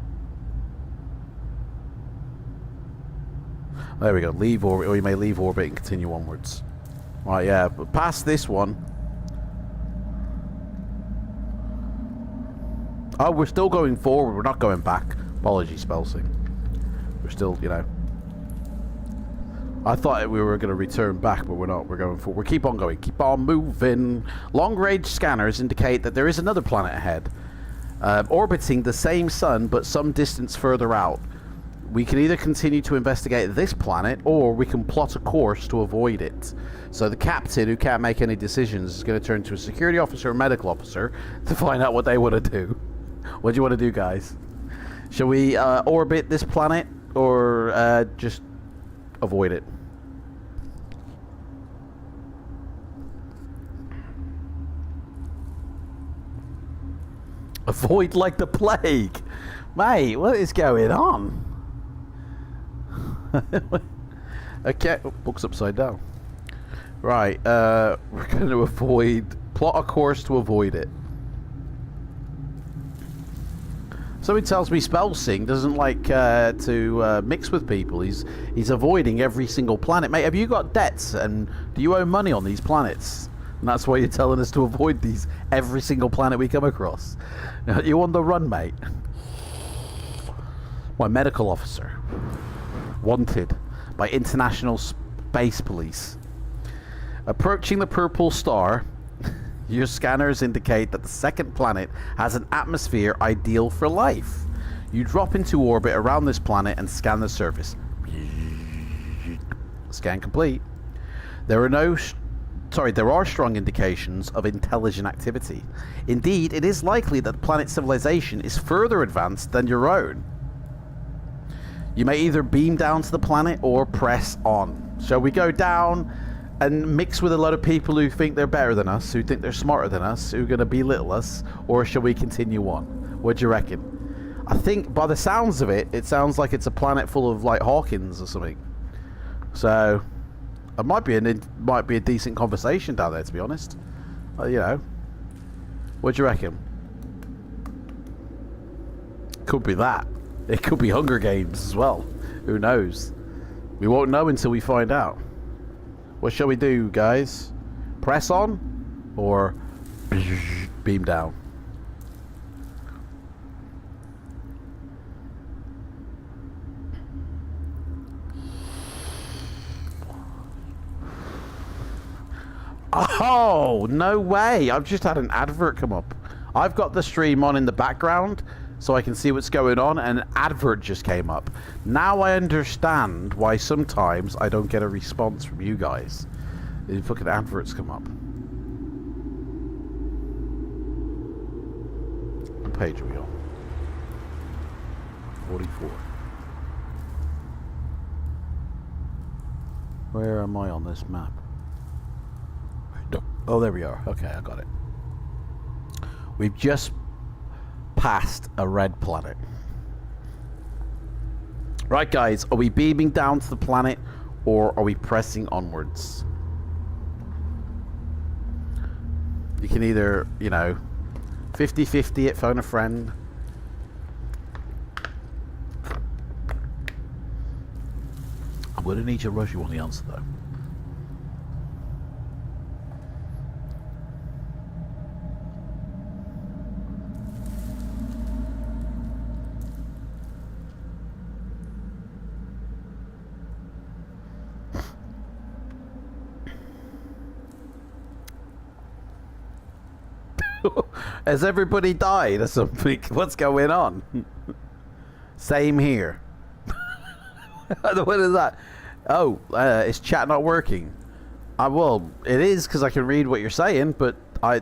There we go. Leave orbit, or you may leave orbit and continue onwards. Right, yeah, but past this one. Oh, we're still going forward. We're not going back. Apologies, Spelsing. We're still, you know. I thought we were going to return back, but we're not. We're going forward. We keep on going. Keep on moving. Long-range scanners indicate that there is another planet ahead, orbiting the same sun, but some distance further out. We can either continue to investigate this planet, or we can plot a course to avoid it. So the captain, who can't make any decisions, is going to turn to a security officer or medical officer to find out what they want to do. What do you want to do, guys? Shall we orbit this planet, or just avoid it? Avoid like the plague? Mate, what is going on? Okay, oh, book's upside down. Right, we're going to plot a course to avoid it. Somebody tells me Spelsing doesn't like to mix with people. He's avoiding every single planet. Mate, have you got debts, and do you owe money on these planets? And that's why you're telling us to avoid every single planet we come across. You on the run, mate? My medical officer. Wanted by International Space Police. Approaching the purple star, your scanners indicate that the second planet has an atmosphere ideal for life. You drop into orbit around this planet and scan the surface. Scan complete. There are strong indications of intelligent activity. Indeed, it is likely that the planet's civilization is further advanced than your own. You may either beam down to the planet or press on. Shall we go down and mix with a lot of people who think they're better than us, who think they're smarter than us, who are going to belittle us, or shall we continue on? What do you reckon? I think by the sounds of it, it sounds like it's a planet full of like Hawkins or something. So it might be a decent conversation down there, to be honest. You know, what do you reckon? Could be that. It could be Hunger Games as well. Who knows? We won't know until we find out. What shall we do, guys? Press on or beam down? Oh, no way. I've just had an advert come up. I've got the stream on in the background so I can see what's going on, and an advert just came up. Now I understand why sometimes I don't get a response from you guys. If fucking adverts come up. What page are we on? 44. Where am I on this map? Oh, there we are. Okay, I got it. We've just passed a red planet. Right, guys, are we beaming down to the planet or are we pressing onwards? You can either, you know, 50-50 it, phone a friend. I'm going to need to rush you on the answer, though. Has everybody died or something? What's going on? Same here. What is that? Oh, is chat not working? Well, it is because I can read what you're saying, but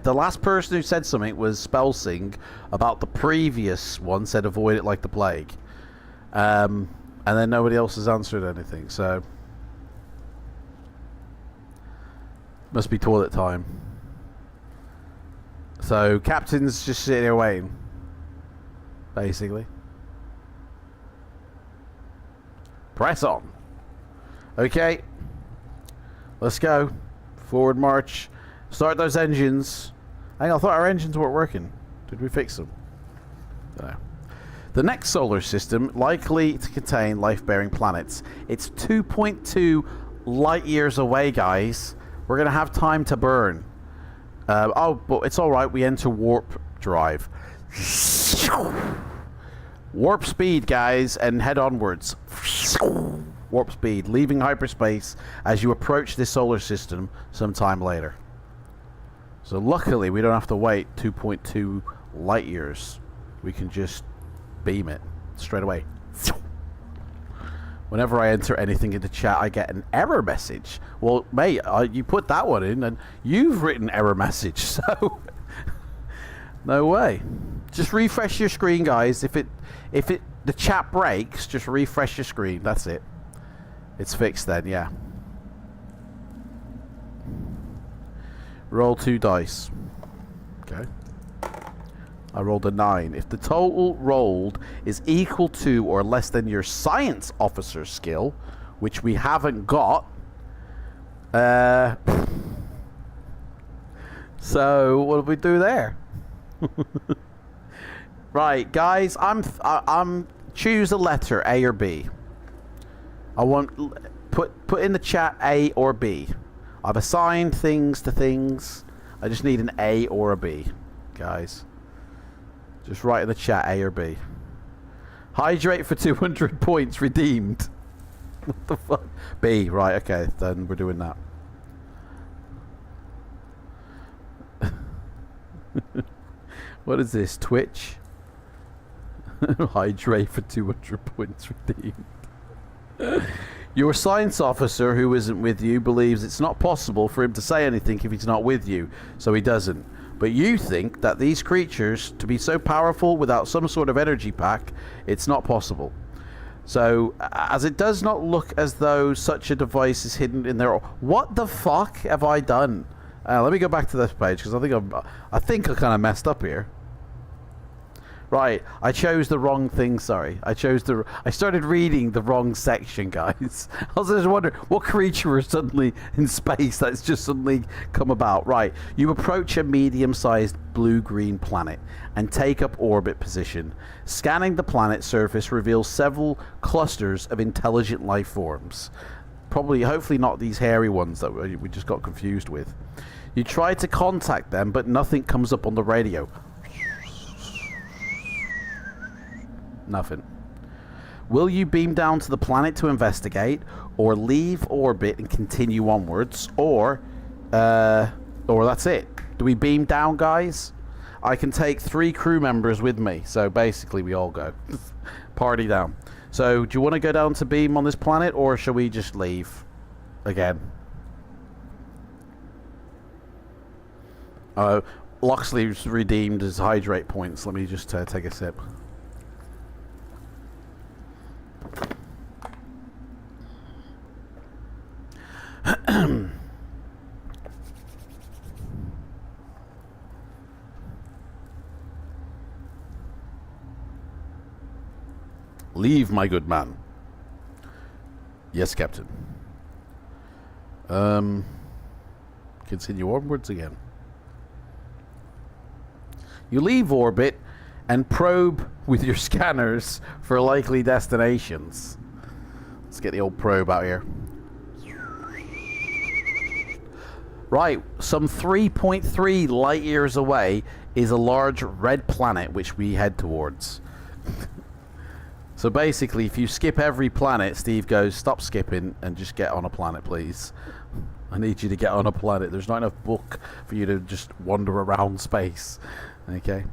the last person who said something was Spellsing about the previous one, said avoid it like the plague. And then nobody else has answered anything, so... Must be toilet time. So, Captain's just sitting here waiting. Basically. Press on. Okay. Let's go. Forward march. Start those engines. Hang on, I thought our engines weren't working. Did we fix them? No. The next solar system, likely to contain life-bearing planets. It's 2.2 light years away, guys. We're going to have time to burn. Oh, but it's alright, we enter warp drive. Warp speed, guys, and head onwards. Warp speed, leaving hyperspace as you approach this solar system sometime later. So luckily, we don't have to wait 2.2 light years. We can just beam it straight away. Whenever I enter anything into chat, I get an error message. Well, mate, you put that one in, and you've written error message, so no way. Just refresh your screen, guys. If the chat breaks, just refresh your screen. That's it. It's fixed then, yeah. Roll 2 dice. Okay. I rolled a 9. If the total rolled is equal to or less than your science officer skill, which we haven't got, so what do we do there? Right, guys, I'm choose a letter, A or B. I want put in the chat A or B. I've assigned things to things. I just need an A or a B, guys. Just write in the chat A or B. Hydrate for 200 points redeemed. What the fuck? B, right, okay, then we're doing that. What is this? Twitch? Hydrate for 200 points redeemed. Your science officer who isn't with you believes it's not possible for him to say anything if he's not with you, so he doesn't. But you think that these creatures, to be so powerful without some sort of energy pack, it's not possible. So, as it does not look as though such a device is hidden in there. What the fuck have I done? Let me go back to this page, because I think I kind of messed up here. Right, I chose the wrong thing, sorry. I started reading the wrong section, guys. I was just wondering, what creature is suddenly in space that's just suddenly come about? Right, you approach a medium-sized blue-green planet and take up orbit position. Scanning the planet's surface reveals several clusters of intelligent life forms. Hopefully not these hairy ones that we just got confused with. You try to contact them, but nothing comes up on the radio. Nothing. Will you beam down to the planet to investigate, or leave orbit and continue onwards, or Or that's it. Do we beam down, guys? I can take 3 crew members with me. So basically we all go. Party down. So do you want to go down to beam on this planet, or shall we just leave again? Loxley's redeemed his hydrate points. Let me just take a sip. Leave, my good man. Yes, Captain. Continue onwards again. You leave orbit and probe with your scanners for likely destinations. Let's get the old probe out here. Right, some 3.3 light years away is a large red planet which we head towards. So basically, if you skip every planet, Steve goes, stop skipping and just get on a planet, please. I need you to get on a planet. There's not enough book for you to just wander around space. Okay.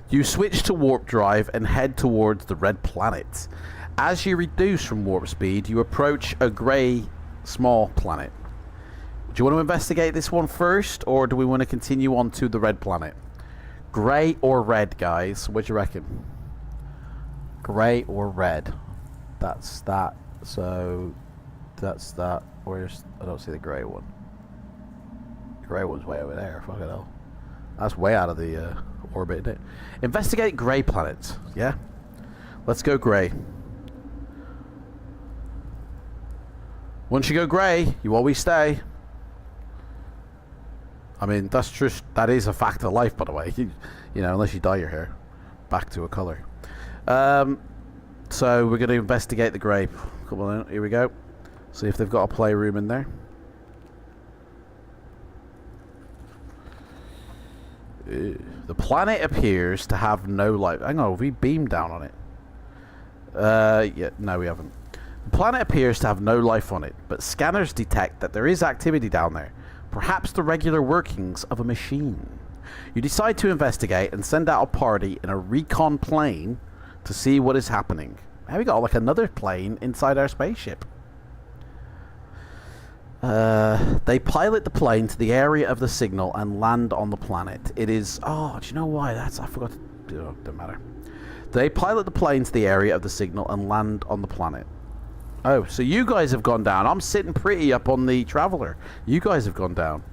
You switch to warp drive and head towards the red planet. As you reduce from warp speed, you approach a grey small planet. Do you want to investigate this one first, or do we want to continue on to the red planet? Grey or red, guys? What do you reckon? Grey or red? That's that. So that's that. Where's... I don't see the grey one. The grey one's way over there. Fuck it hell. That's way out of the orbit, isn't it? Investigate grey planets. Yeah? Let's go grey. Once you go grey, you always stay. I mean, that's just... That is a fact of life, by the way. You know, unless you dye your hair back to a colour. So we're going to investigate the grey. Come on in. Here we go. See if they've got a playroom in there. The planet appears to have no life. Hang on, have we beamed down on it? Yeah, no, we haven't. The planet appears to have no life on it, but scanners detect that there is activity down there. Perhaps the regular workings of a machine. You decide to investigate and send out a party in a recon plane to see what is happening. Have we got like another plane inside our spaceship? They pilot the plane to the area of the signal and land on the planet. It is... Oh, do you know why? That's... I forgot to... Oh, don't matter. They pilot the plane to the area of the signal and land on the planet. Oh, so you guys have gone down. I'm sitting pretty up on the Traveller. You guys have gone down.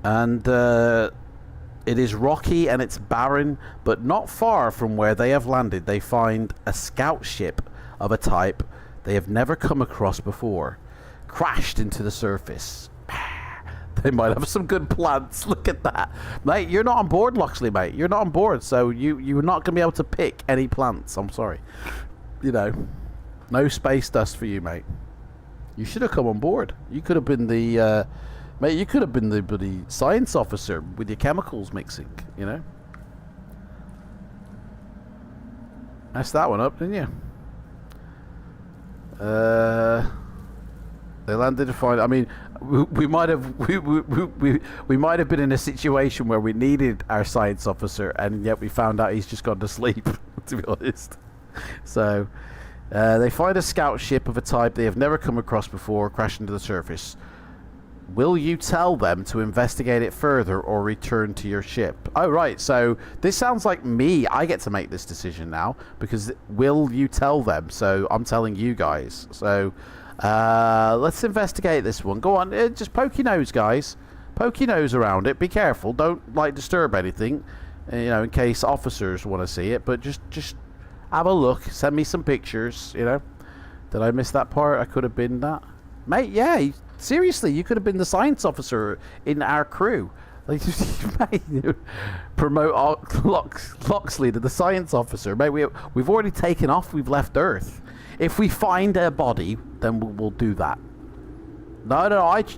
And, it is rocky and it's barren, but not far from where they have landed, they find a scout ship of a type they have never come across before, crashed into the surface. They might have some good plants. Look at that. Mate, you're not on board, Loxley, mate. You're not on board, so you're not going to be able to pick any plants. I'm sorry. You know, no space dust for you, mate. You should have come on board. You could have been the... Mate, you could have been the bloody science officer with your chemicals mixing, you know? Messed that one up, didn't you? They landed to find... I mean, we might have... We might have been in a situation where we needed our science officer, and yet we found out he's just gone to sleep, to be honest. So, they find a scout ship of a type they have never come across before, crashing to the surface. Will you tell them to investigate it further or return to your ship? Oh, right. So this sounds like me. I get to make this decision now because will you tell them? So I'm telling you guys. So let's investigate this one. Go on. Just poke your nose, guys. Poke your nose around it. Be careful. Don't like disturb anything, you know, in case officers want to see it. But just have a look. Send me some pictures, you know. Did I miss that part? I could have been that. Mate, yeah. Seriously, you could have been the science officer in our crew. Like, mate, promote Loxley to the science officer. Mate, we've already taken off. We've left Earth. If we find a body, then we'll do that. No,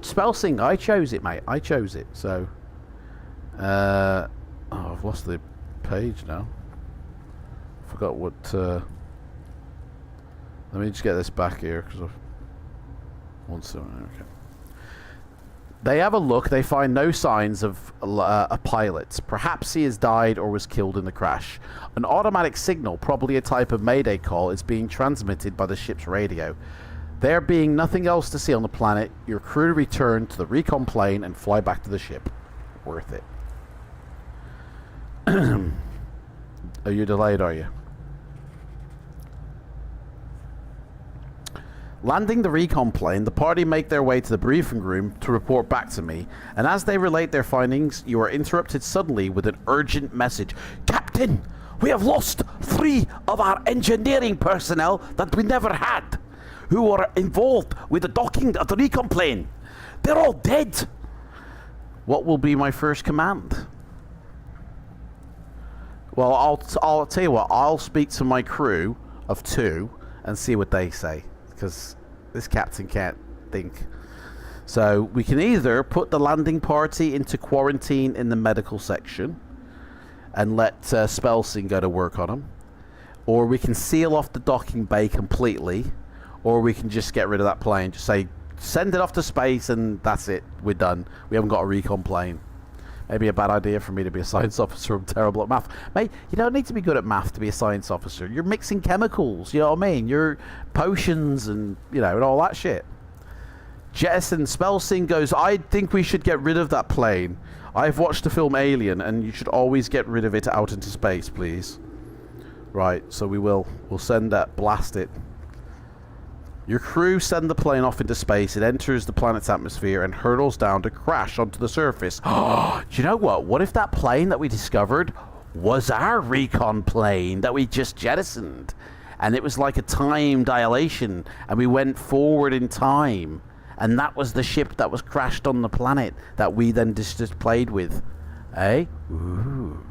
Spelsing, I chose it, mate. I chose it. So, oh, I've lost the page now. Forgot what. Let me just get this back here because I've. 1 second, okay. They have a look. They find no signs of a pilot. Perhaps he has died or was killed in the crash. An automatic signal, probably a type of mayday call, is being transmitted by the ship's radio. There being nothing else to see on the planet, your crew return to the recon plane and fly back to the ship. Worth it. Are you delayed, are you? Landing the recon plane, the party make their way to the briefing room to report back to me, and as they relate their findings, you are interrupted suddenly with an urgent message. Captain, we have lost 3 of our engineering personnel that we never had, who were involved with the docking of the recon plane. They're all dead. What will be my first command? Well, I'll tell you what, I'll speak to my crew of 2 and see what they say. Because this captain can't think. So we can either put the landing party into quarantine in the medical section and let Spelsing go to work on them, or we can seal off the docking bay completely, or we can just get rid of that plane. Just say, send it off to space and that's it. We're done. We haven't got a recon plane. Maybe a bad idea for me to be a science officer. I'm terrible at math. Mate, you don't need to be good at math to be a science officer. You're mixing chemicals, you know what I mean? You're potions and, you know, and all that shit. Jettison Spelsing goes, I think we should get rid of that plane. I've watched the film Alien, and you should always get rid of it out into space, please. Right, so we will. We'll send that, blast it. Your crew send the plane off into space. It enters the planet's atmosphere and hurtles down to crash onto the surface. Do you know what? What if that plane that we discovered was our recon plane that we just jettisoned? And it was like a time dilation, and we went forward in time. And that was the ship that was crashed on the planet that we then just played with. Eh? Ooh.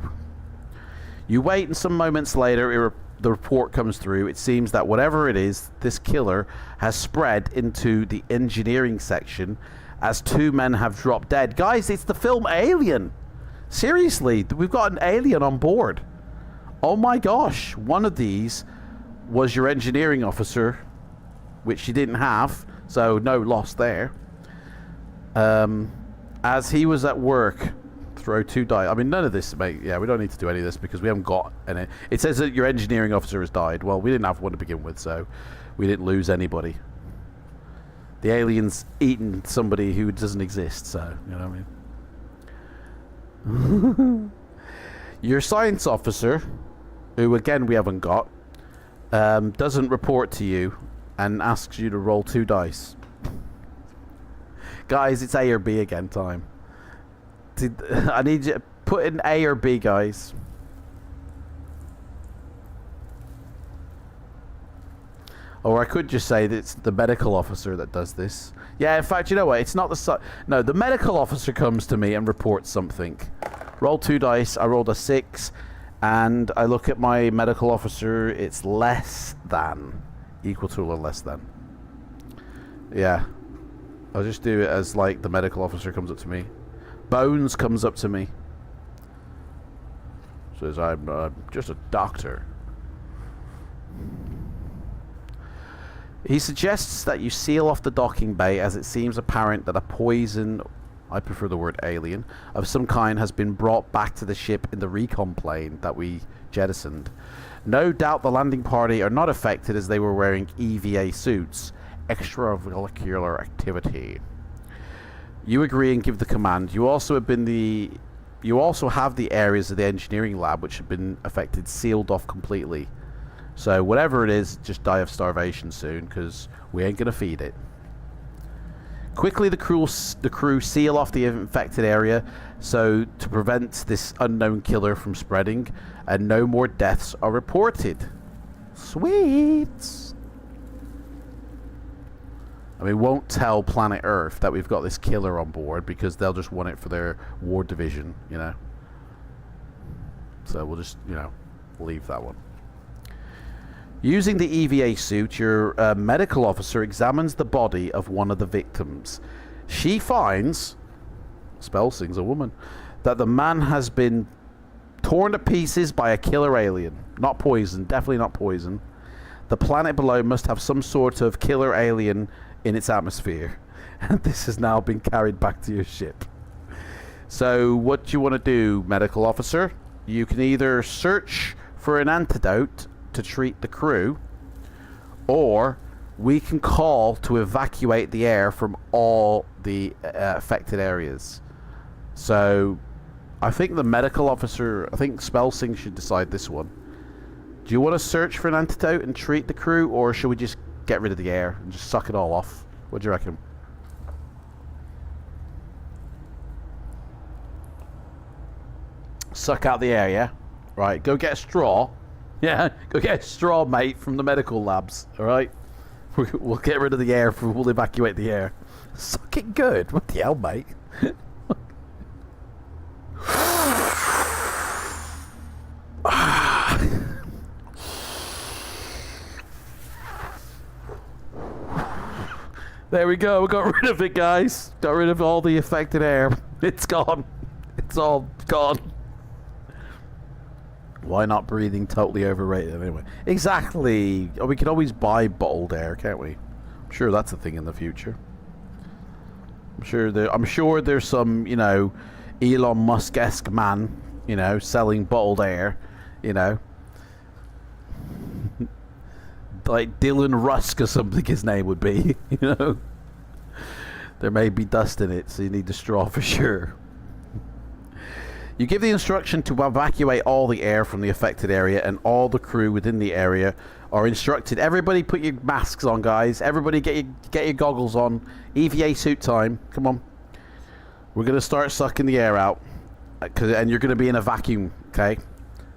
You wait, and some moments later, the report comes through. It seems that whatever it is, this killer has spread into the engineering section as 2 men have dropped dead. Guys, it's the film Alien. Seriously, we've got an alien on board. Oh my gosh. One of these was your engineering officer, which you didn't have, so no loss there. As he was at work, throw 2 die. I mean, none of this, mate. Yeah, we don't need to do any of this because we haven't got any. It says that your engineering officer has died. Well, we didn't have one to begin with, so we didn't lose anybody. The alien's eaten somebody who doesn't exist, so, you know what I mean? Your science officer, who again we haven't got, doesn't report to you and asks you to roll 2 dice. Guys, it's A or B again time. I need you to put in A or B, guys. Or I could just say that it's the medical officer that does this. Yeah, in fact, you know what? It's not the... No, the medical officer comes to me and reports something. Roll 2 dice. I rolled a 6. And I look at my medical officer. It's less than. Equal to or less than. Yeah. I'll just do it as, like, the medical officer comes up to me. Bones comes up to me. Says, I'm just a doctor. He suggests that you seal off the docking bay as it seems apparent that a poison, I prefer the word alien, of some kind has been brought back to the ship in the recon plane that we jettisoned. No doubt the landing party are not affected as they were wearing EVA suits. Extravehicular activity. You agree and give the command. You also have the areas of the engineering lab which have been affected sealed off completely. So whatever it is, just die of starvation soon, because we ain't gonna feed it. Quickly, the crew seal off the infected area, so to prevent this unknown killer from spreading, and no more deaths are reported. Sweet. I mean, won't tell planet Earth that we've got this killer on board because they'll just want it for their war division, you know. So we'll just, you know, leave that one. Using the EVA suit, your medical officer examines the body of one of the victims. She finds, Spelsing's a woman, that the man has been torn to pieces by a killer alien. Not poison, definitely not poison. The planet below must have some sort of killer alien in its atmosphere. And this has now been carried back to your ship. So what do you want to do, medical officer? You can either search for an antidote to treat the crew, or we can call to evacuate the air from all the affected areas. So I think the medical officer, I think Spelsing should decide this one. Do you want to search for an antidote and treat the crew, or should we just get rid of the air and just suck it all off? What do you reckon? Suck out the air, yeah? Right, go get a straw. Yeah, go get a straw, mate, from the medical labs, alright? We'll get rid of the air, we'll evacuate the air. Suck it good. What the hell, mate? There we go, we got rid of it, guys. Got rid of all the affected air. It's gone. It's all gone. Why not breathing totally overrated anyway? Exactly. Oh, we can always buy bottled air, can't we? I'm sure that's a thing in the future. I'm sure there's some, you know, Elon Musk-esque man, you know, selling bottled air, you know. Like Dylan Rusk or something his name would be, you know. There may be dust in it, so you need the straw for sure. You give the instruction to evacuate all the air from the affected area, and all the crew within the area are instructed. Everybody put your masks on, guys. Everybody get your goggles on. EVA suit time. Come on. We're going to start sucking the air out. And you're going to be in a vacuum, okay?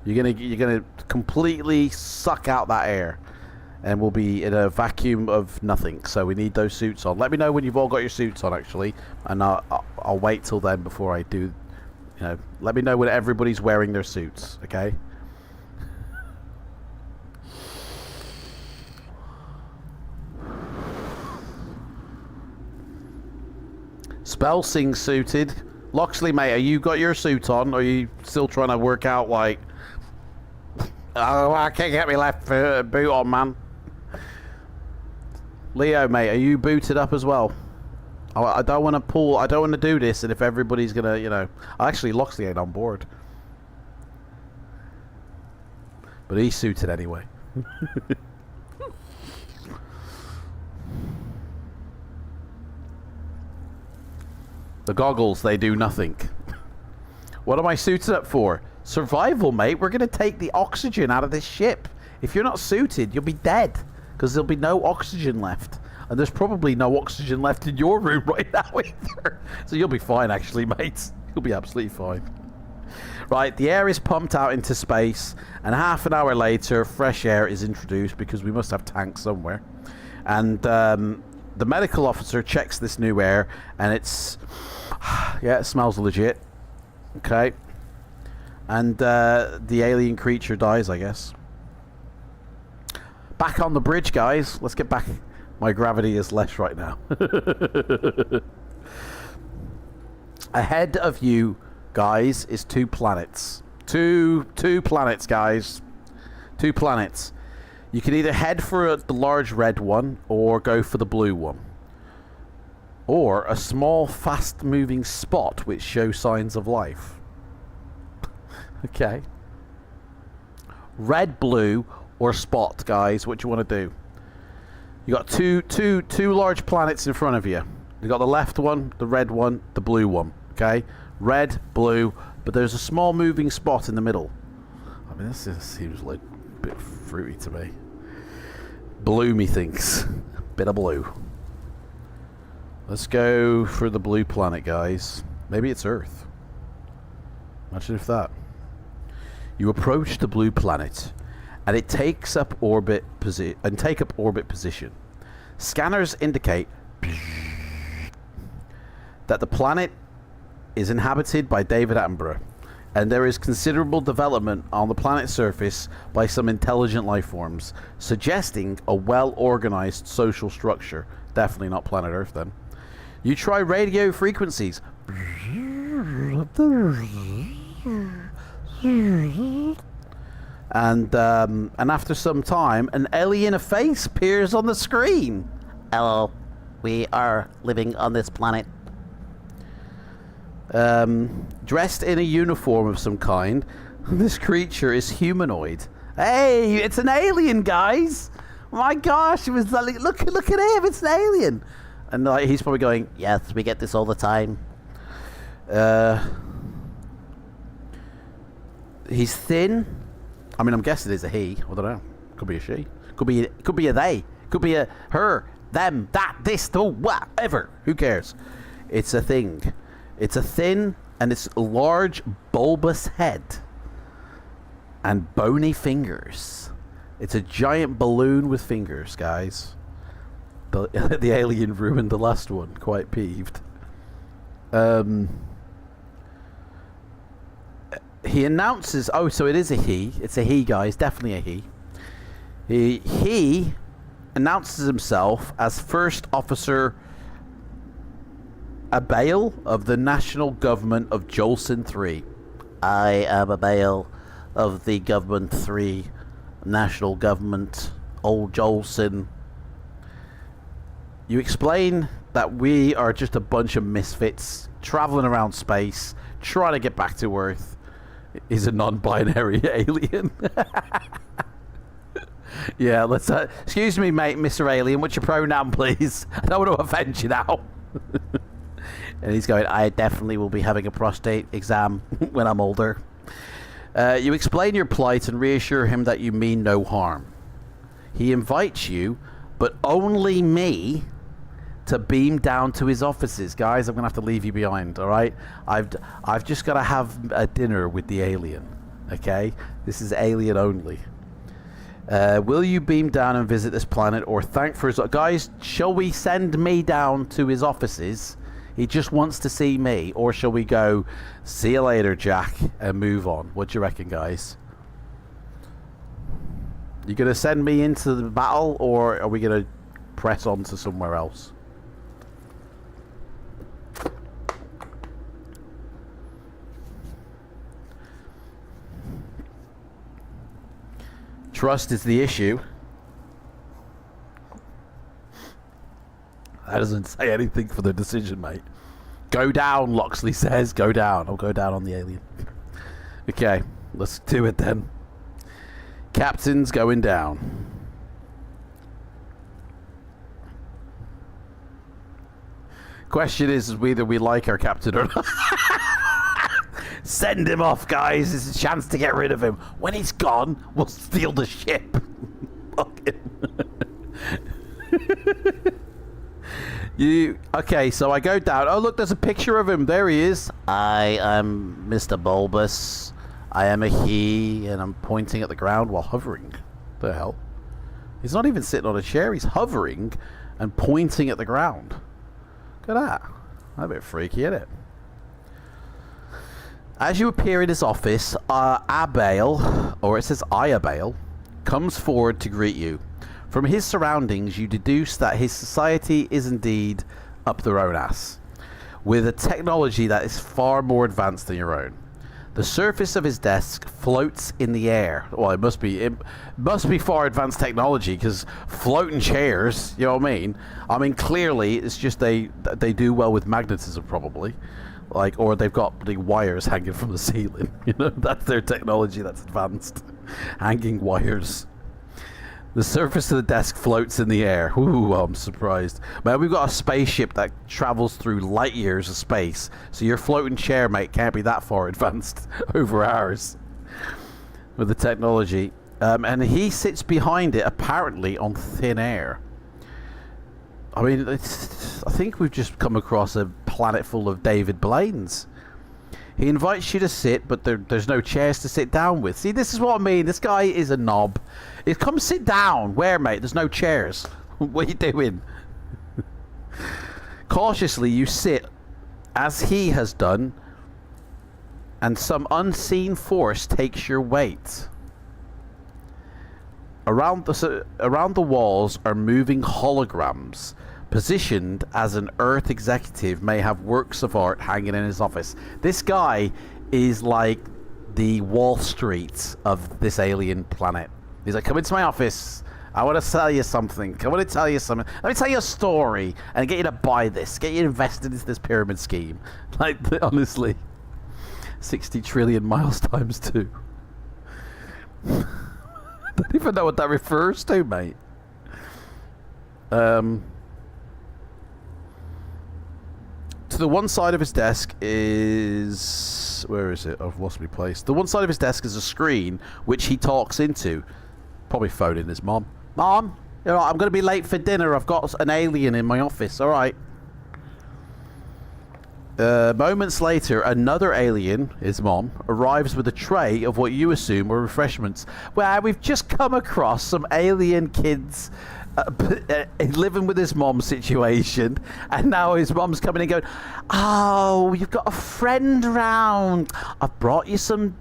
You're going to completely suck out that air. And we'll be in a vacuum of nothing. So we need those suits on. Let me know when you've all got your suits on, actually. And I'll wait till then before I do. You know, let me know when everybody's wearing their suits, okay? Spelsing suited. Loxley, mate, are you got your suit on? Or are you still trying to work out, like... Oh, I can't get my left boot on, man. Leo, mate, are you booted up as well? I don't want to pull... I don't want to do this, and if everybody's going to, you know... Actually, Loxley ain't on board. But he's suited anyway. The goggles, they do nothing. What am I suited up for? Survival, mate. We're going to take the oxygen out of this ship. If you're not suited, you'll be dead. Because there'll be no oxygen left. And there's probably no oxygen left in your room right now either. So you'll be fine, actually, mate. You'll be absolutely fine. Right, the air is pumped out into space. And half an hour later, fresh air is introduced because we must have tanks somewhere. And the medical officer checks this new air. And it's... Yeah, it smells legit. Okay. And the alien creature dies, I guess. Back on the bridge, guys. Let's get back. My gravity is less right now. Ahead of you, guys, is 2 planets. Two planets, guys. 2 planets. You can either head for the large red one or go for the blue one. Or a small, fast-moving spot which shows signs of life. Okay. Red, blue, or spot, guys. What do you want to do? You got two large planets in front of you. You got the left one, the red one, the blue one. Okay. Red, blue, but there's a small moving spot in the middle. I mean, this seems like a bit fruity to me. Blue, methinks. Bit of blue. Let's go for the blue planet, guys. Maybe it's Earth. Imagine if that. You approach the blue planet, and it takes up orbit position. Scanners indicate that the planet is inhabited by David Attenborough, and there is considerable development on the planet's surface by some intelligent life forms, suggesting a well-organized social structure. Definitely not planet Earth, then. You try radio frequencies. And after some time, an alien face appears on the screen. Hello. we are living on this planet. Dressed in a uniform of some kind, this creature is humanoid. Hey, it's an alien, guys! My gosh, it was like, look at him, it's an alien. And like, he's probably going, yes, we get this all the time. He's thin. I mean, I'm guessing it's a he. I don't know. Could be a she. Could be a they. Could be a her, them, that, this, the whatever. Who cares? It's a thing. It's a thin and it's a large, bulbous head and bony fingers. It's a giant balloon with fingers, guys. The alien ruined the last one. Quite peeved. He announces... Oh, so it is a he. It's a he, guys. Definitely a he. He announces himself as First Officer Abail of the National Government of Jolson 3. I am Abail of the Government 3, National Government, Old Jolson. You explain that we are just a bunch of misfits traveling around space, trying to get back to Earth. He's a non-binary alien. Yeah, let's... excuse me, mate, Mr. Alien. What's your pronoun, please? I don't want to offend you now. And he's going, I definitely will be having a prostate exam when I'm older. You explain your plight and reassure him that you mean no harm. He invites you, but only me, to beam down to his offices. Guys, I'm going to have to leave you behind, all right? I've just got to have a dinner with the alien, okay? This is alien only. Will you beam down and visit this planet or thank for his... Guys, shall we send me down to his offices? He just wants to see me. Or shall we go, see you later, Jack, and move on? What do you reckon, guys? You going to send me into the battle, or are we going to press on to somewhere else? Trust is the issue. That doesn't say anything for the decision, mate. Go down, Loxley says. Go down. I'll go down on the alien. Okay, let's do it then. Captain's going down. Question is whether we like our captain or not. Send him off, guys. It's a chance to get rid of him. When he's gone, we'll steal the ship. Fuck him. Okay, so I go down. Oh, look, there's a picture of him. There he is. I am Mr. Bulbous. I am a he, and I'm pointing at the ground while hovering. The hell? He's not even sitting on a chair. He's hovering and pointing at the ground. Look at that. That's a bit freaky, isn't it? As you appear in his office, Abail, or it says Iabail, comes forward to greet you. From his surroundings, you deduce that his society is indeed up their own ass, with a technology that is far more advanced than your own. The surface of his desk floats in the air. Well, it must be far advanced technology, because floating chairs, you know what I mean? I mean, clearly, it's just they do well with magnetism, probably. Like, or they've got the wires hanging from the ceiling. You know, that's their technology that's advanced. Hanging wires. The surface of the desk floats in the air. Ooh, I'm surprised. Man, we've got a spaceship that travels through light years of space. So your floating chair, mate, can't be that far advanced over ours. With the technology. And he sits behind it, apparently, on thin air. I mean, I think we've just come across a planet full of David Blaine's. He invites you to sit, but there's no chairs to sit down with. See, this is what I mean. This guy is a knob. He's come sit down. Where, mate? There's no chairs. What are you doing? Cautiously, you sit, as he has done, and some unseen force takes your weight. Around the walls are moving holograms, positioned as an Earth executive may have works of art hanging in his office. This guy is like the Wall Street of this alien planet. He's like, come into my office I want to tell you something. I want to tell you something. Let me tell you a story and get you to buy this. Get you invested into this pyramid scheme. Like, honestly. 60 trillion miles times 2. I don't even know what that refers to, mate. To the one side of his desk is... Where is it? I've lost my place. The one side of his desk is a screen which he talks into. Probably phoning his mom. Mom, you know, I'm going to be late for dinner. I've got an alien in my office. All right. Moments later, another alien, his mom, arrives with a tray of what you assume are refreshments. Well, we've just come across some alien kids living with his mom situation, and now his mom's coming and going, oh, you've got a friend round. I've brought you some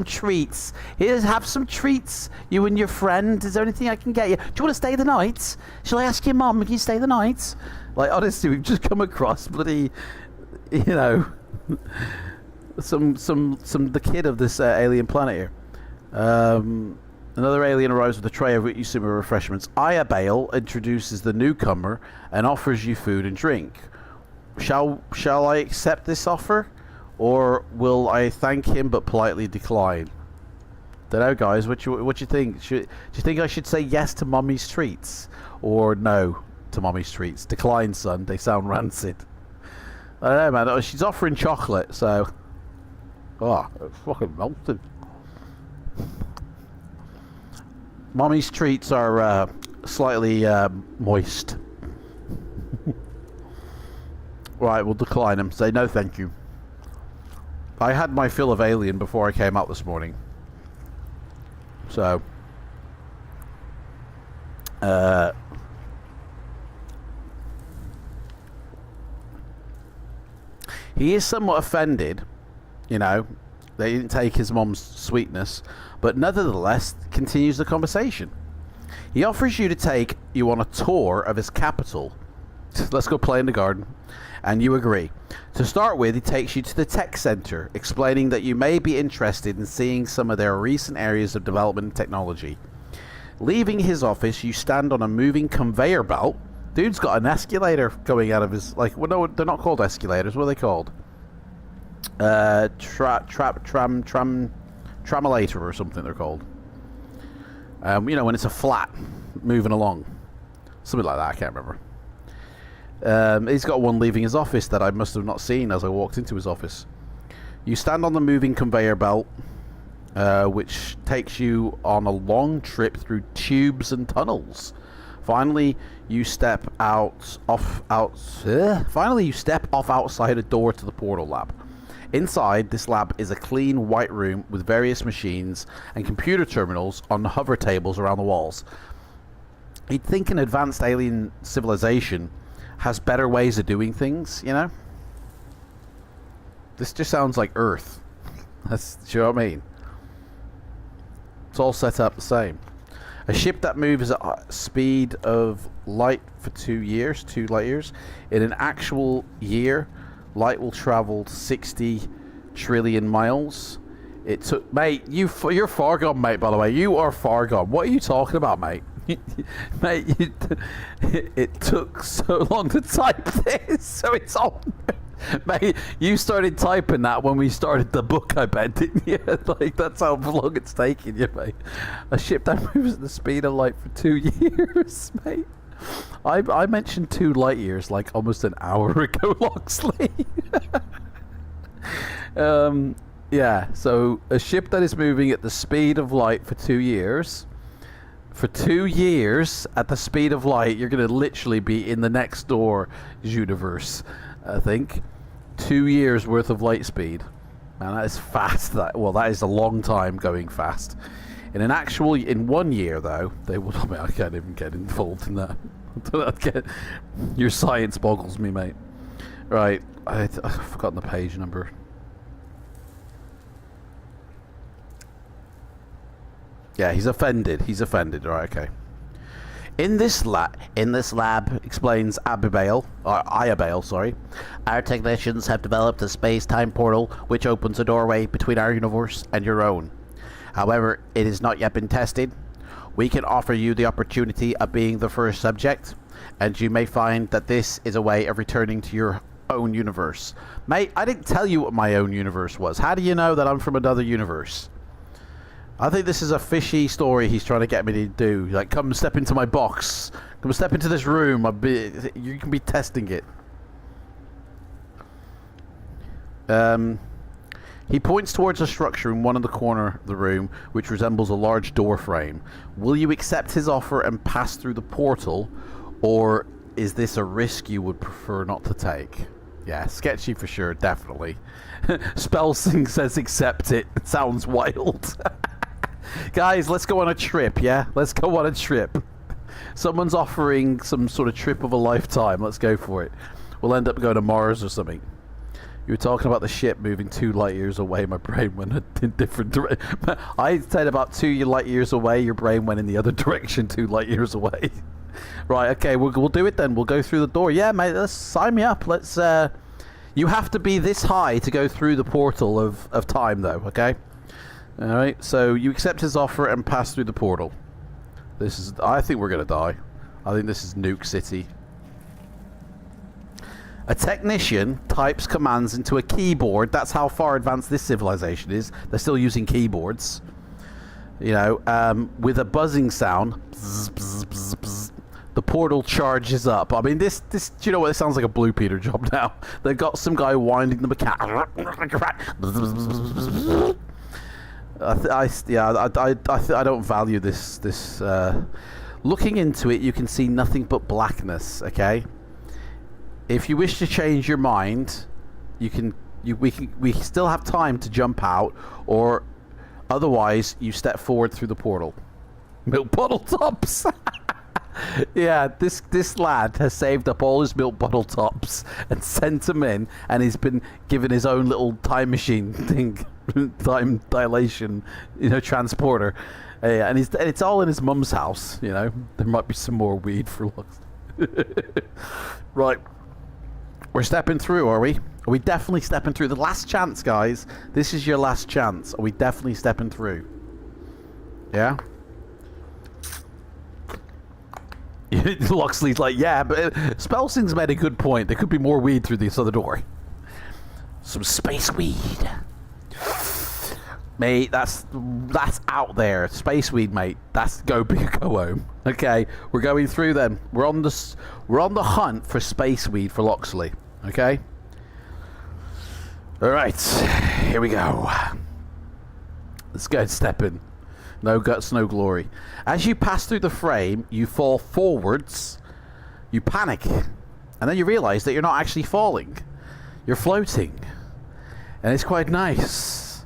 treats. Here's, have some treats, you and your friend. Is there anything I can get you? Do you want to stay the night? Shall I ask your mom if you stay the night? Like, honestly, we've just come across bloody, you know, the kid of this alien planet here. Another alien arrives with a tray of what you assume are refreshments. Bale introduces the newcomer and offers you food and drink. Shall I accept this offer? Or will I thank him but politely decline? Don't know, guys. What you think? Do you think I should say yes to Mommy's treats? Or no to Mommy's treats? Decline, son. They sound rancid. I don't know, man. She's offering chocolate, so... Oh, it's fucking melted. Mommy's treats are slightly moist. Right, we'll decline them. Say no thank you. I had my fill of alien before I came out this morning. So... he is somewhat offended, you know, they didn't take his mom's sweetness, but nevertheless continues the conversation. He offers you to take you on a tour of his capital. Let's go play in the garden. And you agree. To start with, he takes you to the tech center, explaining that you may be interested in seeing some of their recent areas of development and technology. Leaving his office, you stand on a moving conveyor belt. Dude's got an escalator going out of his... Like, well, no, they're not called escalators. What are they called? Tramulator or something they're called. You know, when it's a flat moving along. Something like that, I can't remember. He's got one leaving his office that I must have not seen as I walked into his office. You stand on the moving conveyor belt, which takes you on a long trip through tubes and tunnels. Finally, you step off outside a door to the portal lab. Inside, this lab is a clean white room with various machines and computer terminals on hover tables around the walls. You'd think an advanced alien civilization has better ways of doing things, you know? This just sounds like Earth. Do you know what I mean? It's all set up the same. A ship that moves at speed of light for 2 light years. In an actual year, light will travel 60 trillion miles. It took... Mate, you're far gone, mate, by the way. You are far gone. What are you talking about, mate? Mate, it took so long to type this, so it's all... Mate, you started typing that when we started the book, I bet, didn't you? Like, that's how long it's taking you, mate. A ship that moves at the speed of light for 2 years, mate. I mentioned 2 light years like almost an hour ago, Loxley. Yeah, so a ship that is moving at the speed of light for 2 years. For 2 years at the speed of light, you're going to literally be in the next door universe, I think. 2 years worth of light speed. Man, that is fast. That is a long time going fast. In 1 year, though, they would... I mean, I can't even get involved in that. Your science boggles me, mate. Right, I've forgotten the page number. Yeah, he's offended. Right, okay. In this lab, explains Iabale, sorry, our technicians have developed a space-time portal which opens a doorway between our universe and your own. However, it has not yet been tested. we can offer you the opportunity of being the first subject, and you may find that this is a way of returning to your own universe. Mate, I didn't tell you what my own universe was. How do you know that I'm from another universe? I think this is a fishy story he's trying to get me to do. Like, come step into my box. Come step into this room. You can be testing it. He points towards a structure in one of the corner of the room, which resembles a large door frame. Will you accept his offer and pass through the portal, or is this a risk you would prefer not to take? Yeah, sketchy for sure, definitely. Spellsing says accept it. It sounds wild. Guys, let's go on a trip, yeah? Let's go on a trip. Someone's offering some sort of trip of a lifetime. Let's go for it. We'll end up going to Mars or something. You were talking about the ship moving 2 light years away. My brain went in different direction. I said about 2 light years away. Your brain went in the other direction, 2 light years away. Right, okay, we'll do it then. We'll go through the door. Yeah, mate, let's sign me up. Let's, you have to be this high to go through the portal of time, though, okay? Alright, so you accept his offer and pass through the portal. I think we're gonna die. I think this is Nuke City. A technician types commands into a keyboard. That's how far advanced this civilization is. They're still using keyboards. You know, with a buzzing sound. Bzz, bzz, bzz, bzz. The portal charges up. I mean, this. Do you know what? It sounds like a Blue Peter job now. They've got some guy winding the mechanic. I don't value this. Looking into it, you can see nothing but blackness. Okay. If you wish to change your mind, we still have time to jump out, or otherwise you step forward through the portal. Milk bottle tops. Yeah, this lad has saved up all his milk bottle tops and sent them in, and he's been given his own little time machine thing, time dilation, you know, transporter. Yeah, and it's all in his mum's house. You know, there might be some more weed for looks. Right. We're stepping through, are we? Are we definitely stepping through? The last chance, guys. This is your last chance. Are we definitely stepping through? Yeah? Loxley's like, yeah, but Spelsing's made a good point. There could be more weed through this other door. Some space weed. Mate, that's out there. Space weed, mate. That's go big, go home. Okay, we're going through them. We're on the hunt for space weed for Loxley. Okay. All right, here we go. Let's go step in. No guts, no glory. As you pass through the frame, you fall forwards. You panic, and then you realise that you're not actually falling. You're floating, and it's quite nice.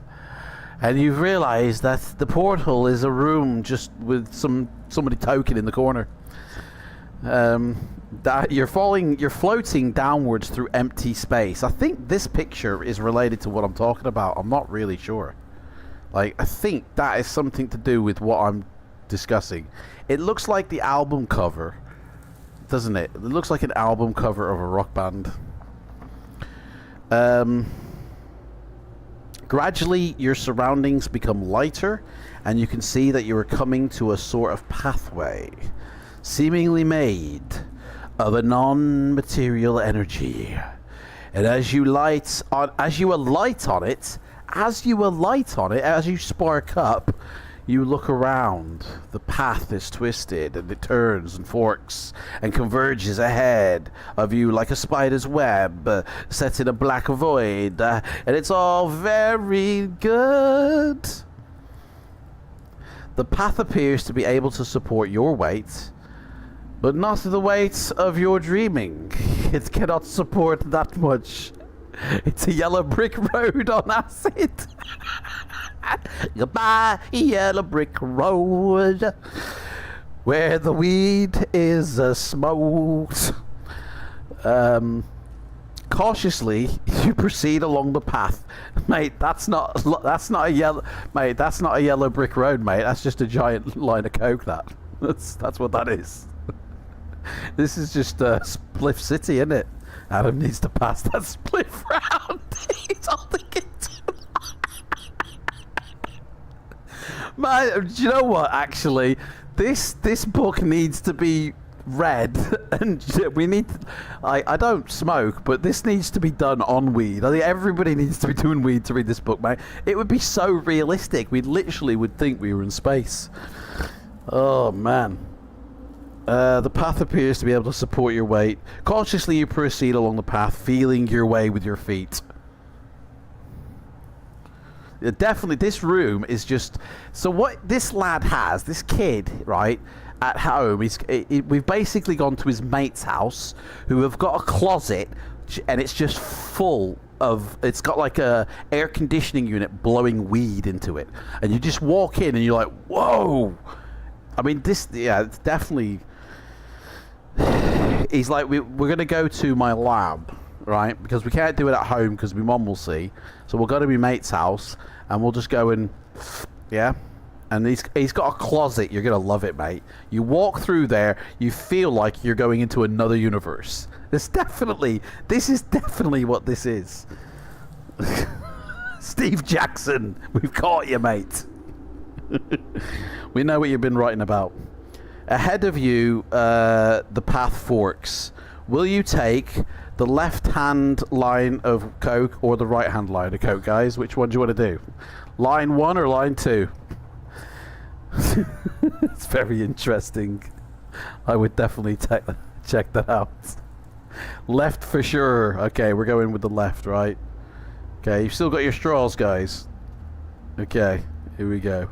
And you've realised that the portal is a room just with somebody token in the corner. That you're floating downwards through empty space. I think this picture is related to what I'm talking about. I'm not really sure. Like, I think that is something to do with what I'm discussing. It looks like the album cover, doesn't it? It looks like an album cover of a rock band. Gradually, your surroundings become lighter, and you can see that you are coming to a sort of pathway, seemingly made of a non-material energy. And as you alight on it, as you spark up, you look around. The path is twisted, and it turns and forks and converges ahead of you like a spider's web set in a black void, and it's all very good. The path appears to be able to support your weight, but not the weight of your dreaming. It cannot support that much. It's a yellow brick road on acid. Goodbye, yellow brick road, where the weed is smoked. Cautiously, you proceed along the path, mate. That's not a yellow brick road, mate. That's just a giant line of coke. That's what that is. This is just Spliff City, isn't it? Adam needs to pass that spliff round. He's holding it. Man, do you know what? Actually, this book needs to be read, and we need. I don't smoke, but this needs to be done on weed. I think everybody needs to be doing weed to read this book, man. It would be so realistic. We literally would think we were in space. Oh man. The path appears to be able to support your weight. Cautiously, you proceed along the path, feeling your way with your feet. Definitely, this room is just... So what this lad has, this kid, right, at home, we've basically gone to his mate's house, who have got a closet, and it's just full of... It's got like a air conditioning unit blowing weed into it. And you just walk in, and you're like, whoa! I mean, this... Yeah, it's definitely... He's like, we're going to go to my lab, right? Because we can't do it at home because my mum will see. So we'll go to my mate's house and we'll just go and, yeah. And he's got a closet. You're going to love it, mate. You walk through there, you feel like you're going into another universe. This is definitely what this is. Steve Jackson, we've caught you, mate. We know what you've been writing about. Ahead of you, the path forks. Will you take the left-hand line of coke or the right-hand line of coke, guys? Which one do you want to do? Line 1 or line 2? It's very interesting. I would definitely check that out. Left for sure. Okay, we're going with the left, right? Okay, you've still got your straws, guys. Okay, here we go.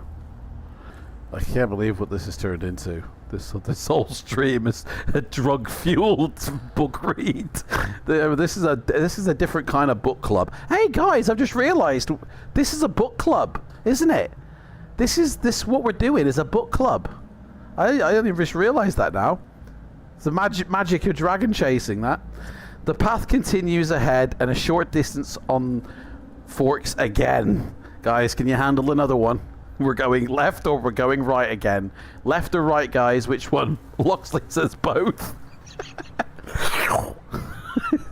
I can't believe what this has turned into. This whole stream is a drug-fueled book read. This is a different kind of book club. Hey guys, I've just realised this is a book club, isn't it? This what we're doing is a book club. I only just realised that now. It's the magic of dragon chasing. That the path continues ahead and a short distance on forks again. Guys, can you handle another one? We're going left or we're going right again. Left or right, guys? Which one? Loxley says both.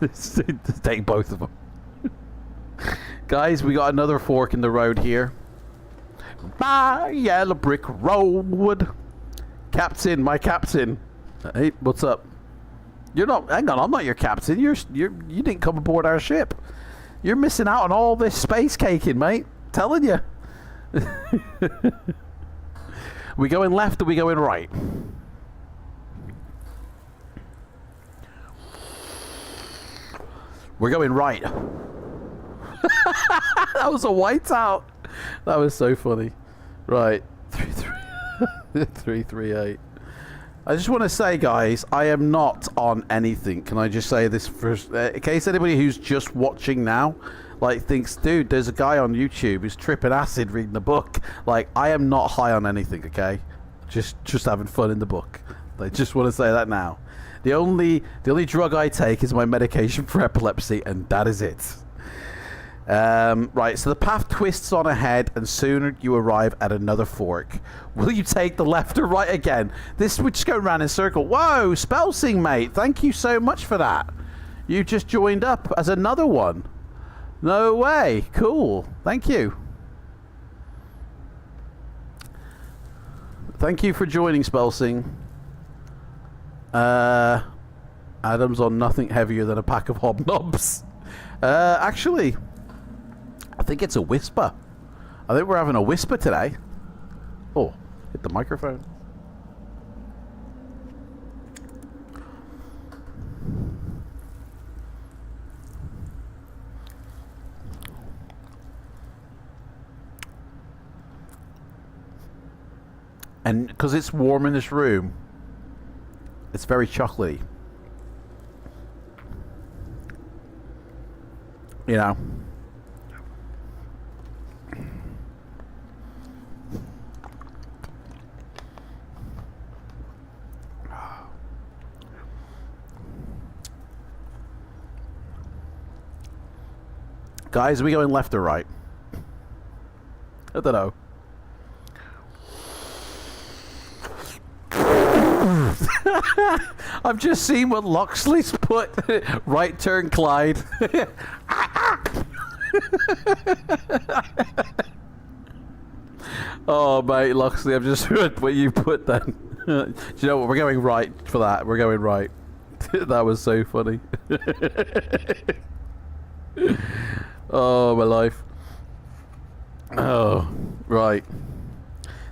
Let's take both of them. Guys, we got another fork in the road here. My yellow brick road. Captain, my captain. Hey, what's up? You're not... Hang on, I'm not your captain. You didn't come aboard our ship. You're missing out on all this space caking, mate. Telling you. We going left or we going right? We're going right. That was a whiteout. That was so funny. Right. 338. I just want to say, guys, I am not on anything. Can I just say this first, in case anybody who's just watching now like thinks, dude, there's a guy on YouTube who's tripping acid reading the book. Like, I am not high on anything, okay? Just having fun in the book. I just want to say that now. The only drug I take is my medication for epilepsy, and that is it. Right, so the path twists on ahead, and soon you arrive at another fork. Will you take the left or right again? We're just going around in a circle. Whoa, Spelsing, mate. Thank you so much for that. You just joined up as another one. No way. Cool. Thank you. Thank you for joining, Spelsing. Adam's on nothing heavier than a pack of hobnobs. Actually, I think it's a whisper. I think we're having a whisper today. Oh, hit the microphone. And because it's warm in this room, it's very chocolatey. You know. Guys, are we going left or right? I don't know. I've just seen what Loxley's put. Right turn, Clyde. Oh, mate, Loxley, I've just heard what you put then. Do you know what? We're going right for that. We're going right. That was so funny. Oh, my life. Oh, right.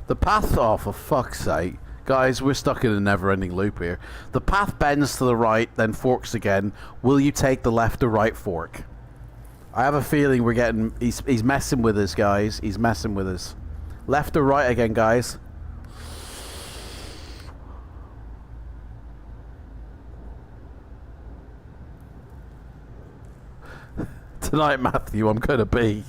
The path... Oh, for fuck's sake. Guys, we're stuck in a never-ending loop here. The path bends to the right, then forks again. Will you take the left or right fork? I have a feeling we're getting... He's messing with us, guys. He's messing with us. Left or right again, guys? Tonight, Matthew, I'm going to be...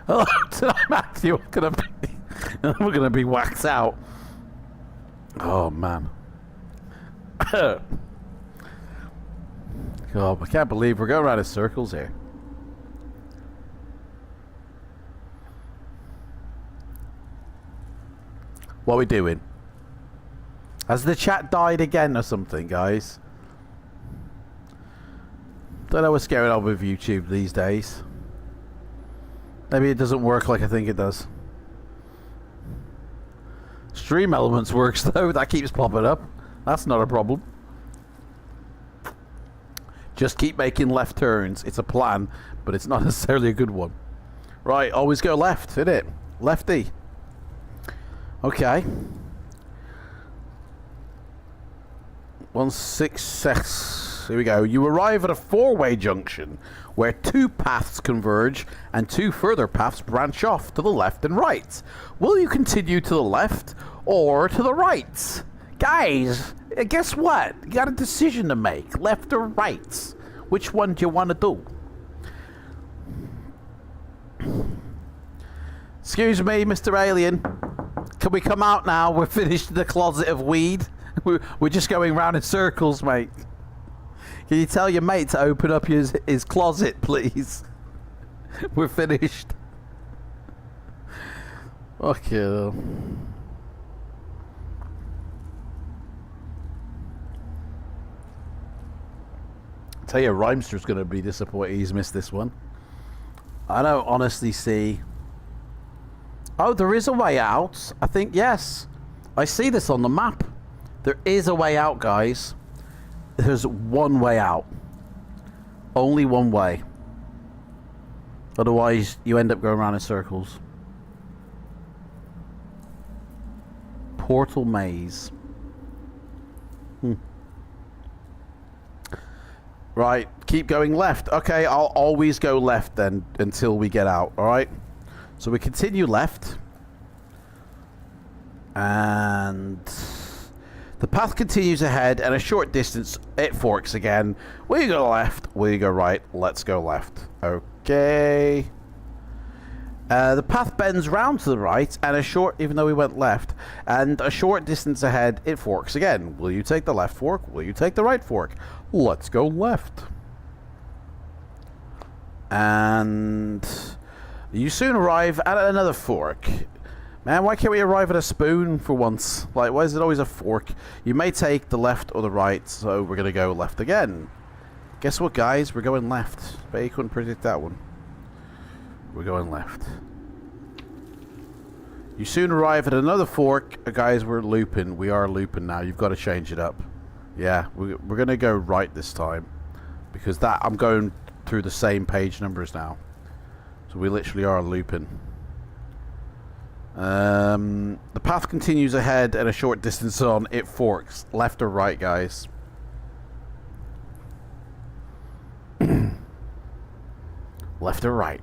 Oh, tonight, Matthew, we're gonna be whacked out. Oh man. God, I can't believe we're going around in circles here. What are we doing? Has the chat died again or something, guys? Don't know what's going on with YouTube these days. Maybe it doesn't work like I think it does. Stream Elements works though. That keeps popping up. That's not a problem. Just keep making left turns. It's a plan, but it's not necessarily a good one. Right, always go left, isn't it? Lefty. Okay. 166. Here we go. You arrive at a four-way junction where two paths converge and two further paths branch off to the left and right. Will you continue to the left or to the right? Guys, guess what? You got a decision to make. Left or right? Which one do you want to do? Excuse me, Mr. Alien. Can we come out now? We're finished in the closet of weed. We're just going round in circles, mate. Can you tell your mate to open up his closet, please? We're finished. Okay. Tell you, Rhymester's going to be disappointed he's missed this one. I don't honestly see... Oh, there is a way out. I think, yes. I see this on the map. There is a way out, guys. There's one way out. Only one way. Otherwise, you end up going around in circles. Portal maze. Right, keep going left. Okay, I'll always go left then until we get out, alright? So we continue left. And... the path continues ahead, and a short distance, it forks again. Will you go left? Will you go right? Let's go left. Okay. The path bends round to the right, and a short, even though we went left, and a short distance ahead, it forks again. Will you take the left fork? Will you take the right fork? Let's go left. And you soon arrive at another fork. Man, why can't we arrive at a spoon for once? Like, why is it always a fork? You may take the left or the right, so we're going to go left again. Guess what, guys? We're going left. Bet you couldn't predict that one. We're going left. You soon arrive at another fork. Guys, we're looping. We are looping now. You've got to change it up. Yeah, we're going to go right this time. Because that, I'm going through the same page numbers now. So we literally are looping. The path continues ahead and a short distance on. It forks. Left or right, guys? Left or right?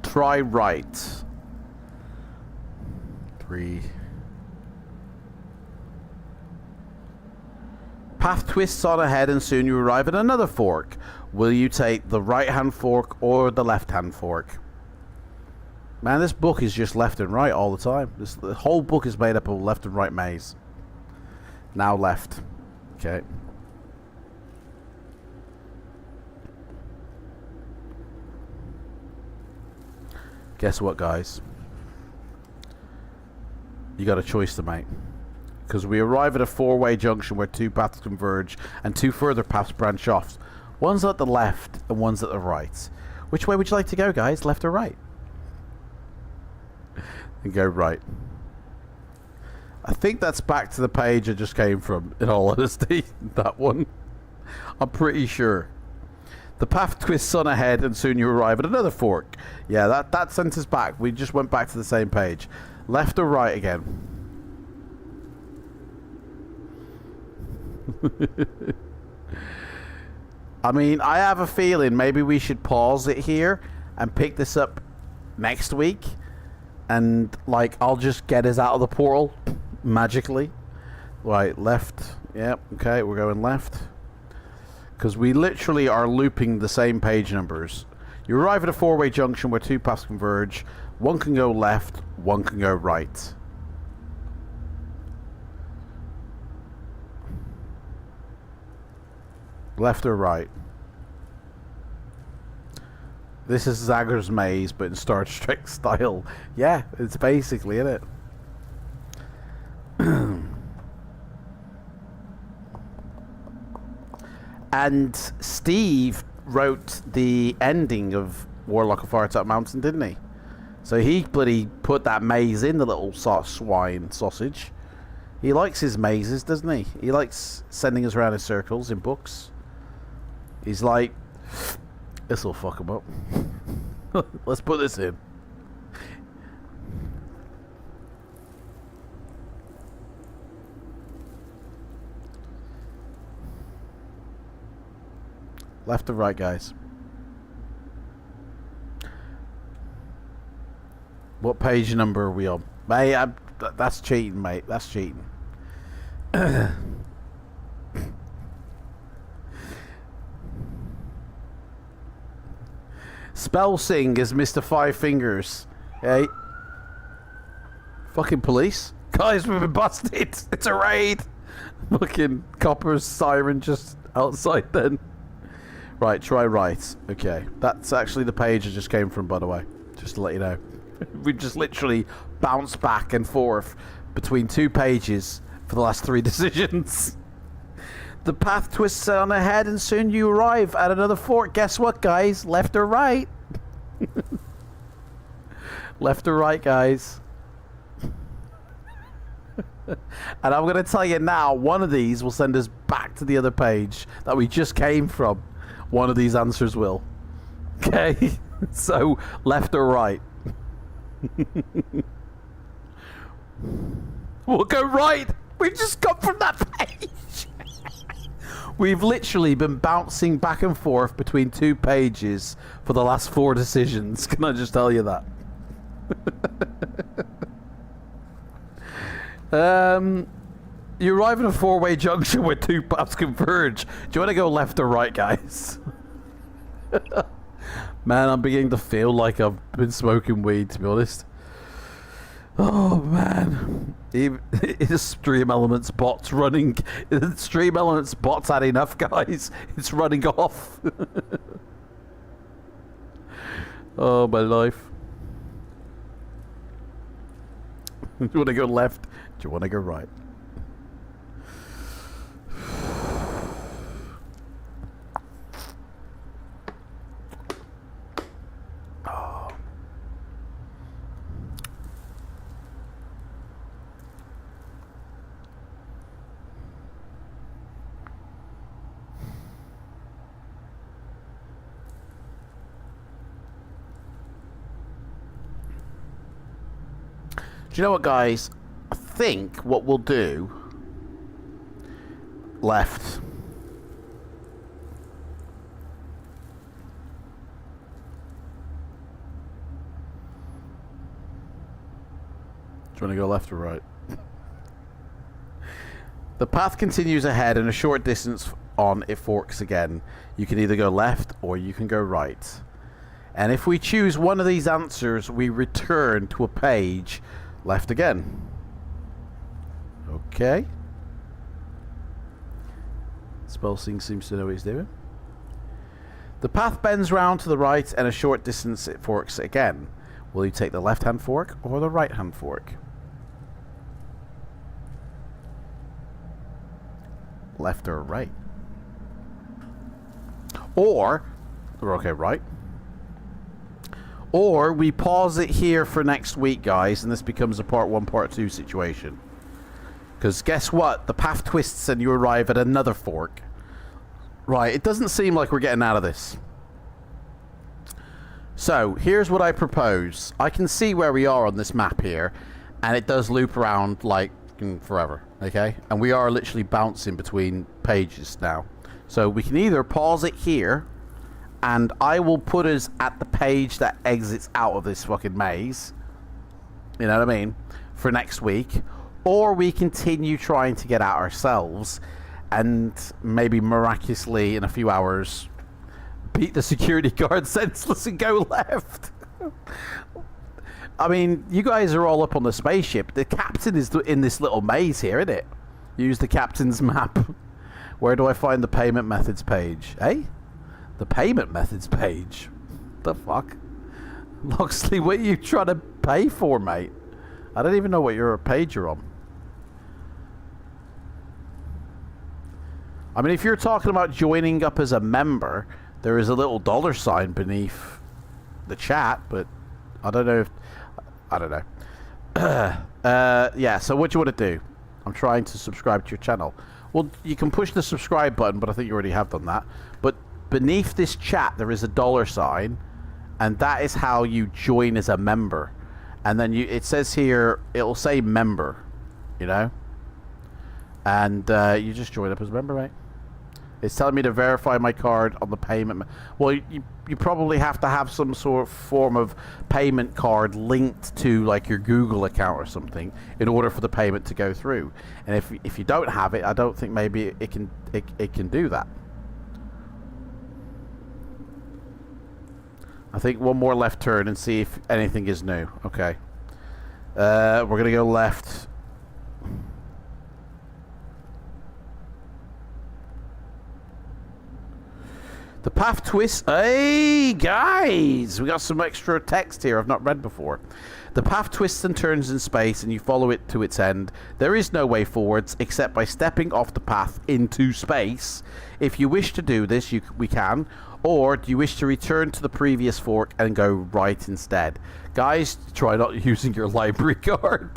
Try right. 3. Path twists on ahead and soon you arrive at another fork. Will you take the right hand fork or the left hand fork? Man, this book is just left and right all the time. The whole book is made up of left and right maze. Now left. Okay. Guess what, guys? You got a choice to make. Because we arrive at a four-way junction where two paths converge and two further paths branch off. One's at the left and one's at the right. Which way would you like to go, guys? Left or right? And go right. I think that's back to the page I just came from, in all honesty. That one. I'm pretty sure. The path twists on ahead and soon you arrive at another fork. Yeah, that sent us back. We just went back to the same page. Left or right again? I mean, I have a feeling maybe we should pause it here and pick this up next week. And, like, I'll just get us out of the portal magically. Right, left. Yep, okay, we're going left. Because we literally are looping the same page numbers. You arrive at a four-way junction where two paths converge. One can go left, one can go right. Left or right? This is Zagger's Maze, but in Star Trek style. Yeah, it's basically, isn't it? And Steve wrote the ending of Warlock of Firetop Mountain, didn't he? So he bloody put that maze in, the little swine sausage. He likes his mazes, doesn't he? He likes sending us around in circles in books. He's like, this'll fuck him up. Let's put this in. Left or right, guys? What page number are we on? Mate, that's cheating, mate. That's cheating. Spell Sing is Mr. Five Fingers. Hey. Fucking police. Guys, we've been busted. It's a raid. Fucking Copper's siren just outside then. Right, try right. Okay. That's actually the page I just came from, by the way. Just to let you know. We just literally bounced back and forth between two pages for the last 3 decisions. The path twists on ahead and soon you arrive at another fork. Guess what, guys? Left or right? Left or right, guys? And I'm going to tell you now, one of these will send us back to the other page that we just came from. One of these answers will. Okay? So, left or right? We'll go right. We've just come from that page. We've literally been bouncing back and forth between 2 pages for the last 4 decisions. Can I just tell you that? You arrive at a 4-way junction where 2 paths converge. Do you want to go left or right, guys? Man, I'm beginning to feel like I've been smoking weed, to be honest. Oh, man. It's Stream Elements bots running. Stream Elements bots had enough, guys. It's running off. Oh, my life. Do you want to go left? Do you want to go right? Do you know what, guys? I think what we'll do... Left. Do you want to go left or right? The path continues ahead and a short distance on it forks again. You can either go left or you can go right. And if we choose one of these answers, we return to a page left again. Okay. Spellsing seems to know what he's doing. The path bends round to the right and a short distance it forks again. Will you take the left-hand fork or the right-hand fork? Left or right? Or, okay, right. Or we pause it here for next week, guys, and this becomes a part 1, part 2 situation. Because guess what? The path twists and you arrive at another fork. Right, it doesn't seem like we're getting out of this. So, here's what I propose. I can see where we are on this map here, and it does loop around like forever, okay? And we are literally bouncing between pages now. So we can either pause it here, and I will put us at the page that exits out of this fucking maze, you know what I mean, for next week, or we continue trying to get out ourselves, and maybe miraculously in a few hours beat the security guard senseless and go left. I mean, you guys are all up on the spaceship. The captain is in this little maze here, isn't it? Use the captain's map. Where do I find the payment methods page? Eh? The payment methods page? The fuck? Loxley, what are you trying to pay for, mate? I don't even know what your page you're on. I mean, if you're talking about joining up as a member, there is a little $ beneath the chat, but I don't know if... I don't know. Yeah, so what do you want to do? I'm trying to subscribe to your channel. Well, you can push the subscribe button, but I think you already have done that. But beneath this chat, there is a $, and that is how you join as a member. And then it says here, it'll say member, you know? And you just join up as a member, mate. It's telling me to verify my card on the payment. Well, you probably have to have some sort of form of payment card linked to like your Google account or something in order for the payment to go through. And if you don't have it, I don't think maybe it can do that. I think one more left turn and see if anything is new. Okay. We're gonna go left. The path twist. Hey, guys! We got some extra text here I've not read before. The path twists and turns in space, and you follow it to its end. There is no way forwards except by stepping off the path into space. If you wish to do this, we can. Or do you wish to return to the previous fork and go right instead? Guys, try not using your library card.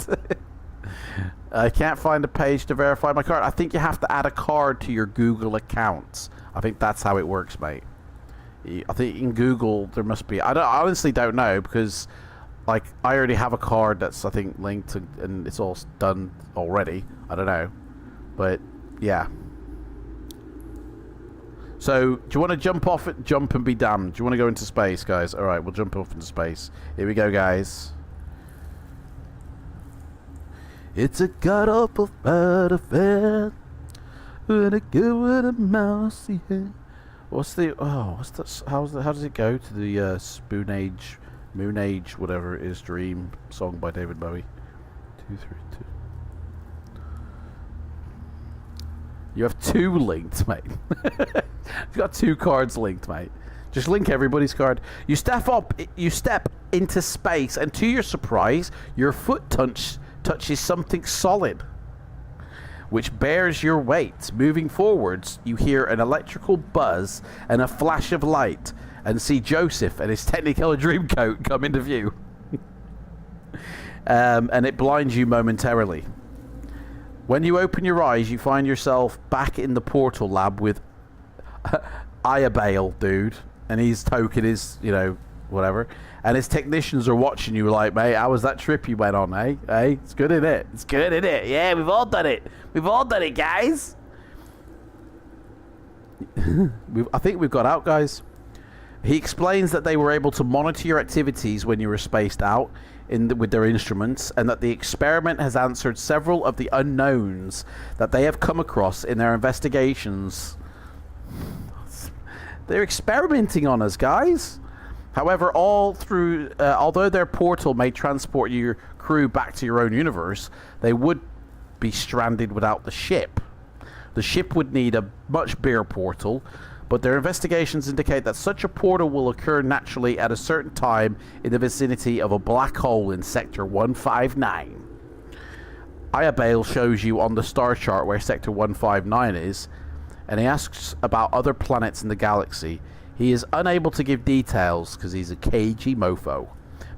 I can't find a page to verify my card. I think you have to add a card to your Google account. I think that's how it works, mate. I think in Google there must be. I honestly don't know because, like, I already have a card that's I think linked to, and it's all done already. I don't know, but yeah. So do you want to jump off it? Jump and be damned. Do you want to go into space, guys? All right, we'll jump off into space. Here we go, guys. It's a god awful bad affair. When I go with a mousey head. What's the how does it go to the Spoon Age, Moon Age, whatever it is, Dream song by David Bowie? 2, 3, 2. You have 2 linked, mate. You've got 2 cards linked, mate. Just link everybody's card. You step into space, and to your surprise, your foot touches something solid, which bears your weight. Moving forwards, you hear an electrical buzz and a flash of light, and see Joseph and his Technicolor Dreamcoat come into view. And it blinds you momentarily. When you open your eyes, you find yourself back in the portal lab with Iabale, dude, and his token is, you know, whatever. And his technicians are watching you like, mate, how was that trip you went on, eh? Hey, it's good, isn't it? It's good, isn't it? Yeah, we've all done it. We've all done it, guys. I think we've got out, guys. He explains that they were able to monitor your activities when you were spaced out with their instruments, and that the experiment has answered several of the unknowns that they have come across in their investigations. They're experimenting on us, guys. However, although their portal may transport your crew back to your own universe, they would be stranded without the ship. The ship would need a much bigger portal, but their investigations indicate that such a portal will occur naturally at a certain time in the vicinity of a black hole in Sector 159. Iabale shows you on the star chart where Sector 159 is, and he asks about other planets in the galaxy. He is unable to give details because he's a cagey mofo,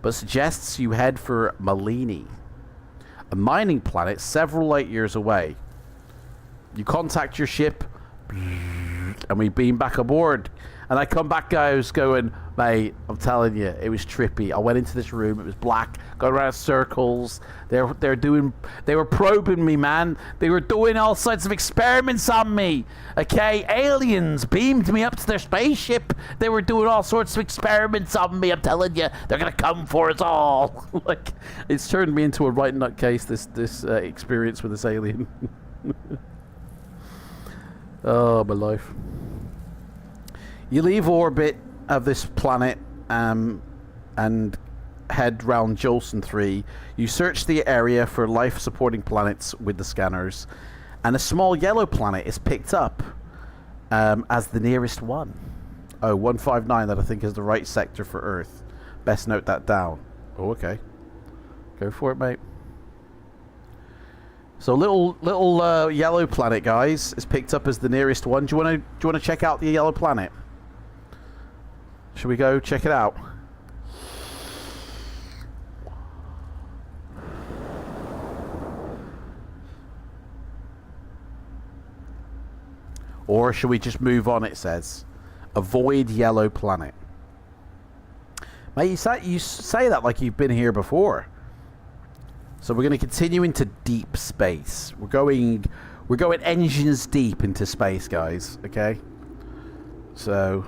but suggests you head for Malini, a mining planet several light years away. You contact your ship, and we beam back aboard. And I come back, guys, going, mate, I'm telling you, it was trippy. I went into this room, it was black, going around circles. They were probing me, man. They were doing all sorts of experiments on me. Okay, aliens beamed me up to their spaceship. They were doing all sorts of experiments on me. I'm telling you, they're gonna come for us all. Like, it's turned me into a right nutcase. This experience with this alien. Oh, my life. You leave orbit of this planet and head round Jolson 3. You search the area for life-supporting planets with the scanners, and a small yellow planet is picked up as the nearest one. Oh, 159, that I think is the right sector for Earth. Best note that down. Oh, okay. Go for it, mate. So little yellow planet, guys, is picked up as the nearest one. Do you want to check out the yellow planet? Should we go check it out? Or should we just move on, it says. Avoid yellow planet. Mate, you say that like you've been here before. So we're going to continue into deep space. We're going engines deep into space, guys. Okay? So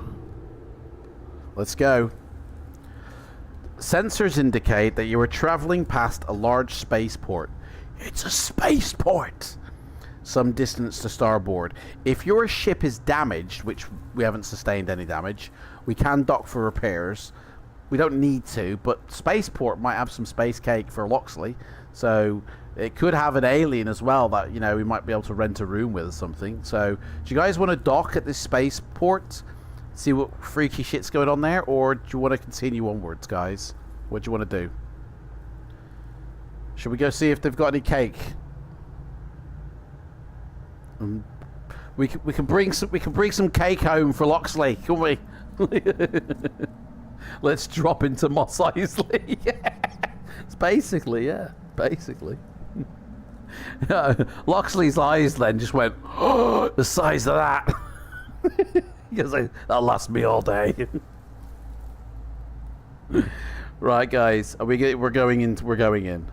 let's go. Sensors indicate that you are traveling past a large spaceport. It's a spaceport! Some distance to starboard. If your ship is damaged, which we haven't sustained any damage, we can dock for repairs. We don't need to, but spaceport might have some space cake for Loxley. So it could have an alien as well that, you know, we might be able to rent a room with or something. So do you guys want to dock at this spaceport? See what freaky shit's going on there? Or do you want to continue onwards, guys? What do you want to do? Should we go see if they've got any cake? We can bring some cake home for Loxley, can we? Let's drop into Mos Eisley. It's basically, yeah, basically. Loxley's eyes then just went, oh, the size of that. Because that'll last me all day. Right, guys, we're going in.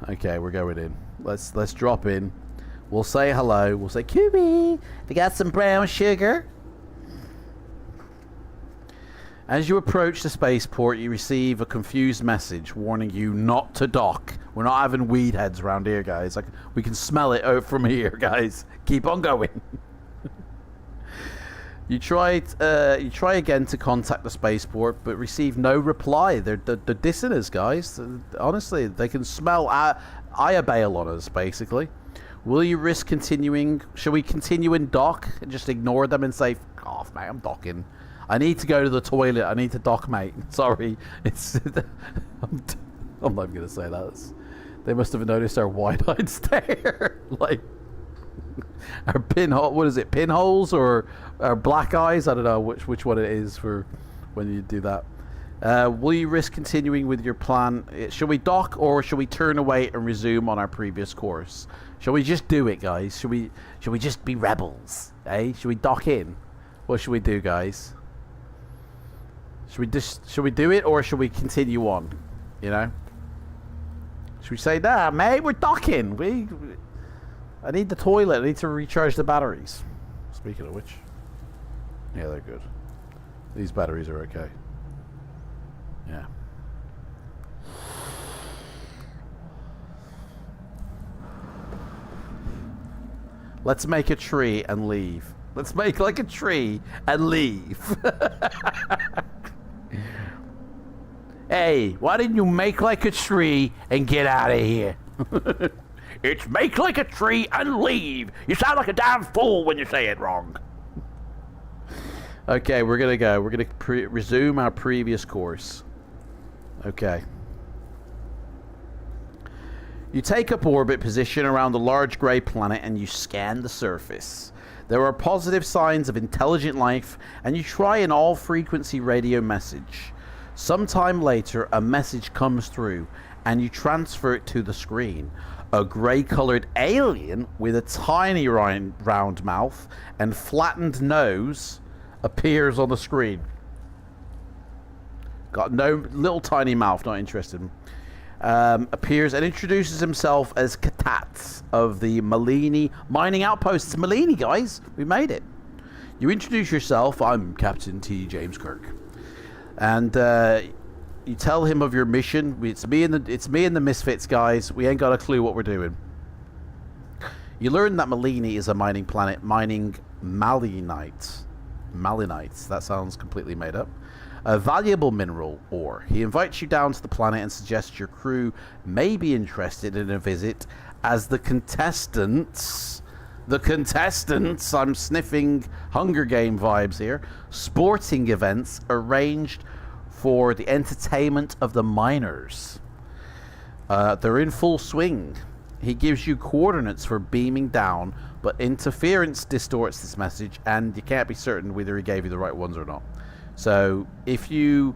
Okay, we're going in. Let's drop in. We'll say hello. We'll say, Kubi, they got some brown sugar. As you approach the spaceport, you receive a confused message warning you not to dock. We're not having weed heads around here, guys. Like, we can smell it out from here, guys. Keep on going. You try again to contact the spaceport, but receive no reply. They're dissing us, guys. Honestly, they can smell Iabale on us, basically. Will you risk continuing? Shall we continue and dock and just ignore them and say, "F off, mate, I'm docking. I need to go to the toilet. I need to dock, mate." Sorry. It's... I'm not going to say that. They must have noticed our wide-eyed stare. Like, our pinhole... What is it? Pinholes or our black eyes? I don't know which one it is for when you do that. Will you risk continuing with your plan? Shall we dock or shall we turn away and resume on our previous course? Shall we just do it, guys? Shall we just be rebels? Eh? Shall we dock in? What should we do, guys? Should we do it or should we continue on? You know? Should we say, nah, mate, we're docking. I need the toilet. I need to recharge the batteries. Speaking of which. Yeah, they're good. These batteries are okay. Yeah. Let's make a tree and leave. Let's make like a tree and leave. Hey, why didn't you make like a tree and get out of here? It's make like a tree and leave. You sound like a damn fool when you say it wrong. Okay, we're gonna go. We're gonna resume our previous course. Okay. You take up orbit position around the large grey planet and you scan the surface. There are positive signs of intelligent life, and you try an all-frequency radio message. Sometime later, a message comes through, and you transfer it to the screen. A grey-coloured alien with a tiny round mouth and flattened nose appears on the screen. Got no little tiny mouth, not interested. Appears and introduces himself as Katats of the Malini mining outpost. It's Malini, guys. We made it. You introduce yourself. I'm Captain T. James Kirk, and you tell him of your mission. It's me and the Misfits, guys. We ain't got a clue what we're doing. You learn that Malini is a mining planet, mining malinites. Malinites. That sounds completely made up. A valuable mineral ore. He invites you down to the planet and suggests your crew may be interested in a visit as the contestants, I'm sniffing Hunger Game vibes here, sporting events arranged for the entertainment of the miners. They're in full swing. He gives you coordinates for beaming down, but interference distorts this message and you can't be certain whether he gave you the right ones or not. So if we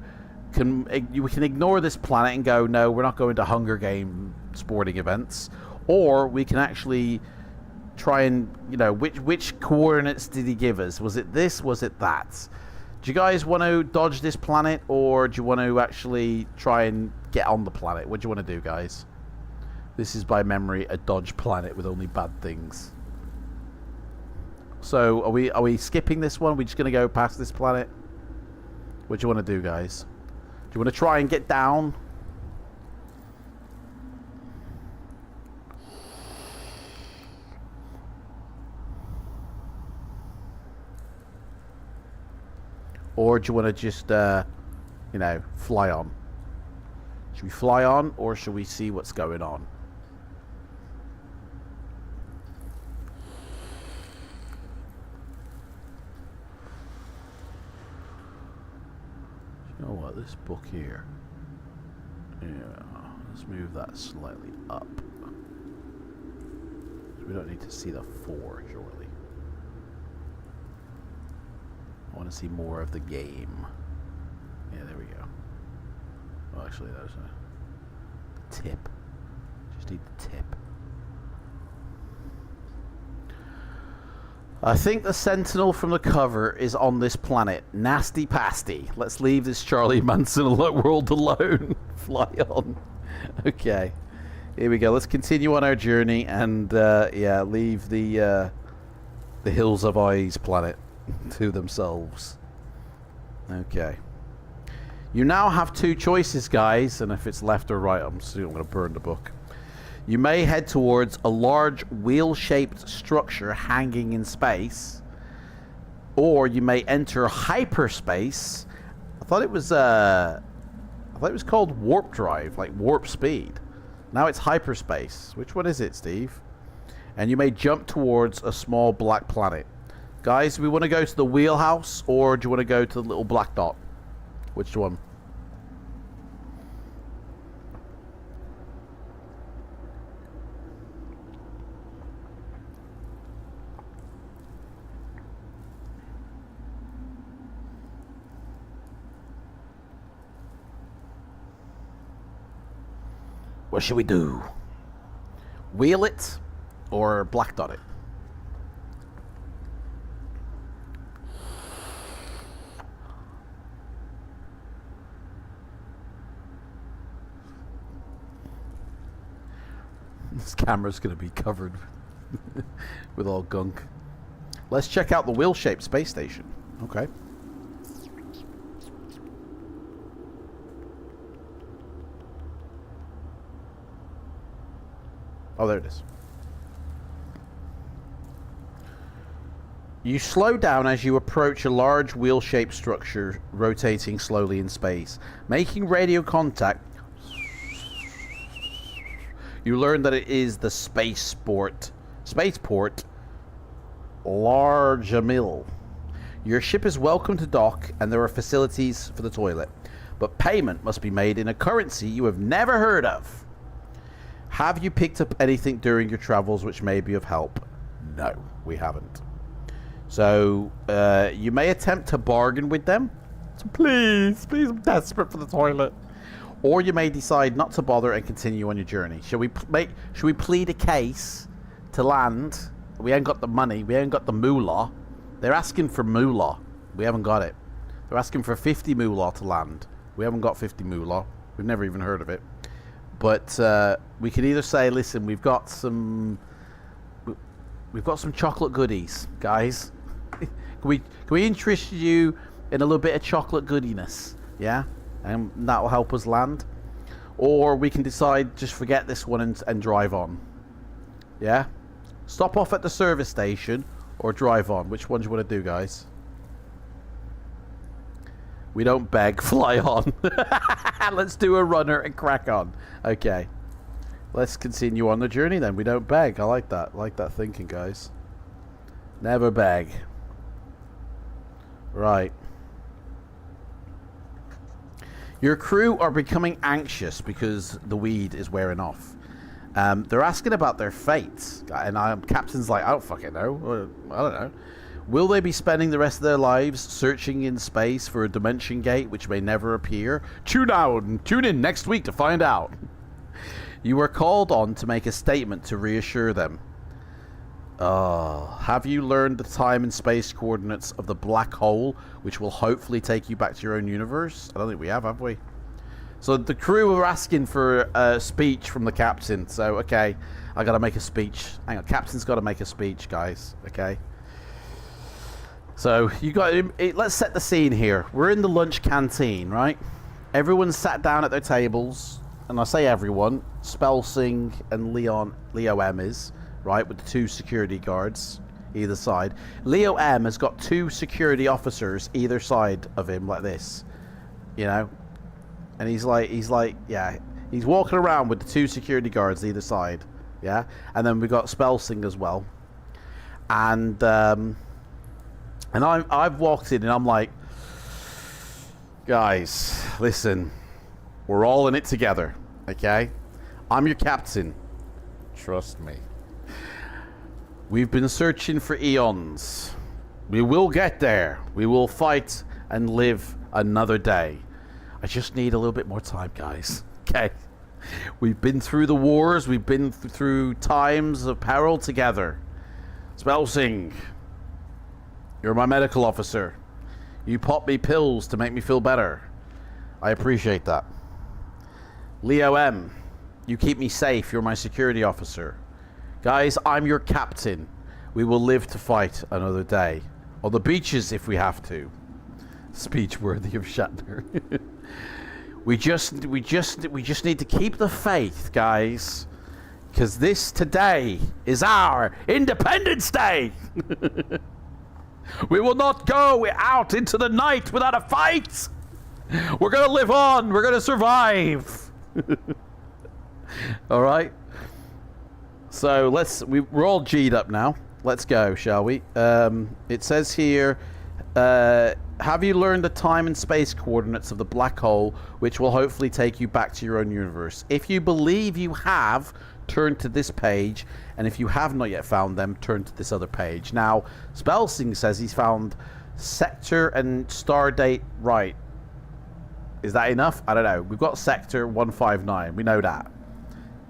can ignore this planet and go, no, we're not going to Hunger Game sporting events, or we can actually try and, which coordinates did he give us? Was it this? Was it that? Do you guys want to dodge this planet, or do you want to actually try and get on the planet? What do you want to do, guys? This is by memory a dodge planet with only bad things. So are we skipping this one? We're just going to go past this planet? What do you want to do, guys? Do you want to try and get down? Or do you want to just, fly on? Should we fly on, or should we see what's going on? You know what, this book here, yeah, let's move that slightly up. We don't need to see the 4, surely. I want to see more of the game. Yeah, there we go. Well, actually, there's a tip. Just need the tip. I think the Sentinel from the cover is on this planet. Nasty pasty. Let's leave this Charlie Manson world alone. Fly on. Okay. Here we go. Let's continue on our journey and, yeah, leave the Hills of Eyes planet to themselves. Okay. You now have 2 choices, guys, and if it's left or right, I'm still going to burn the book. You may head towards a large wheel-shaped structure hanging in space, or you may enter hyperspace. I thought it was called warp drive, like warp speed. Now it's hyperspace. Which one is it, Steve? And you may jump towards a small black planet. Guys, do we want to go to the wheelhouse, or do you want to go to the little black dot? Which one? What should we do? Wheel it or black dot it? This camera's going to be covered with all gunk. Let's check out the wheel-shaped space station. Okay. Oh, there it is. You slow down as you approach a large wheel-shaped structure rotating slowly in space. Making radio contact, you learn that it is the spaceport Large Mill. Your ship is welcome to dock, and there are facilities for the toilet. But payment must be made in a currency you have never heard of. Have you picked up anything during your travels which may be of help? No, we haven't. So, you may attempt to bargain with them. So please, I'm desperate for the toilet. Or you may decide not to bother and continue on your journey. Should we plead a case to land? We ain't got the money. We ain't got the moolah. They're asking for moolah. We haven't got it. They're asking for 50 moolah to land. We haven't got 50 moolah. We've never even heard of it. But we can either say, listen, we've got some chocolate goodies, guys. can we interest you in a little bit of chocolate goodiness? Yeah? And that will help us land. Or we can decide just forget this one and drive on. Yeah? Stop off at the service station or drive on. Which one do you want to do, guys? We don't beg, fly on. Let's do a runner and crack on. Okay. Let's continue on the journey then. We don't beg. I like that. I like that thinking, guys. Never beg. Right. Your crew are becoming anxious because the weed is wearing off. They're asking about their fates. And Captain's like, I don't fucking know. I don't know. Will they be spending the rest of their lives searching in space for a dimension gate which may never appear? Tune in next week to find out. You are called on to make a statement to reassure them. Have you learned the time and space coordinates of the black hole, which will hopefully take you back to your own universe? I don't think we have we? So the crew are asking for a speech from the captain. So, okay, I got to make a speech. Hang on, captain's got to make a speech, guys. Okay. So, let's set the scene here. We're in the lunch canteen, right? Everyone's sat down at their tables. And I say everyone, Spelsing and Leo M is, right, with the 2 security guards either side. Leo M has got 2 security officers either side of him like this, you know? And he's like, yeah, he's walking around with the 2 security guards either side, yeah? And then we've got Spelsing as well. And I've walked in and I'm like, guys, listen, we're all in it together, okay? I'm your captain. Trust me. We've been searching for eons. We will get there. We will fight and live another day. I just need a little bit more time, guys. Okay? We've been through the wars. We've been through times of peril together. Spelsing, you're my medical officer. You pop me pills to make me feel better. I appreciate that. Leo M, you keep me safe. You're my security officer. Guys, I'm your captain. We will live to fight another day. On the beaches if we have to. Speech worthy of Shatner. we just need to keep the faith, guys. Because this today is our Independence Day. We will not go out into the night without a fight. We're going to live on. We're going to survive. All right. So we're all G'd up now. Let's go, shall we? It says here, have you learned the time and space coordinates of the black hole, which will hopefully take you back to your own universe? If you believe you have, turn to this page, and if you have not yet found them, turn to this other page. Now, Spelsing says he's found sector and star date right. Is that enough? I don't know. We've got sector 159. We know that.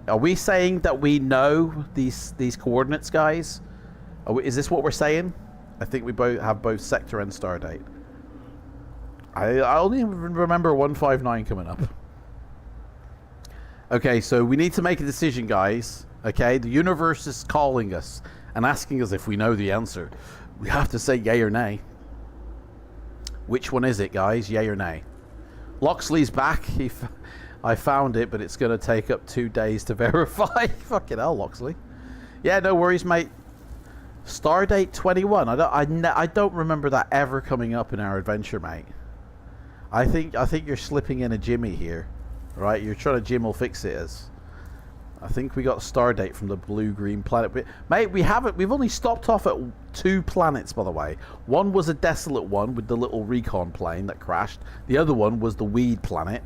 Are we saying that we know these coordinates, guys? Is this what we're saying? I think we both have both sector and star date. I only remember 159 coming up. Okay, so we need to make a decision, guys. Okay, the universe is calling us and asking us if we know the answer. We have to say yay or nay. Which one is it, guys? Yay or nay? Loxley's back. I found it, but it's going to take up 2 days to verify. Fucking hell, Loxley. Yeah, no worries, mate. Stardate 21. I don't remember that ever coming up in our adventure, mate. I think you're slipping in a Jimmy here, right? You're trying to Jim will fix it as. I think we got a star date from the blue-green planet. Mate, we've only stopped off at 2 planets, by the way. One was a desolate one with the little recon plane that crashed. The other one was the weed planet.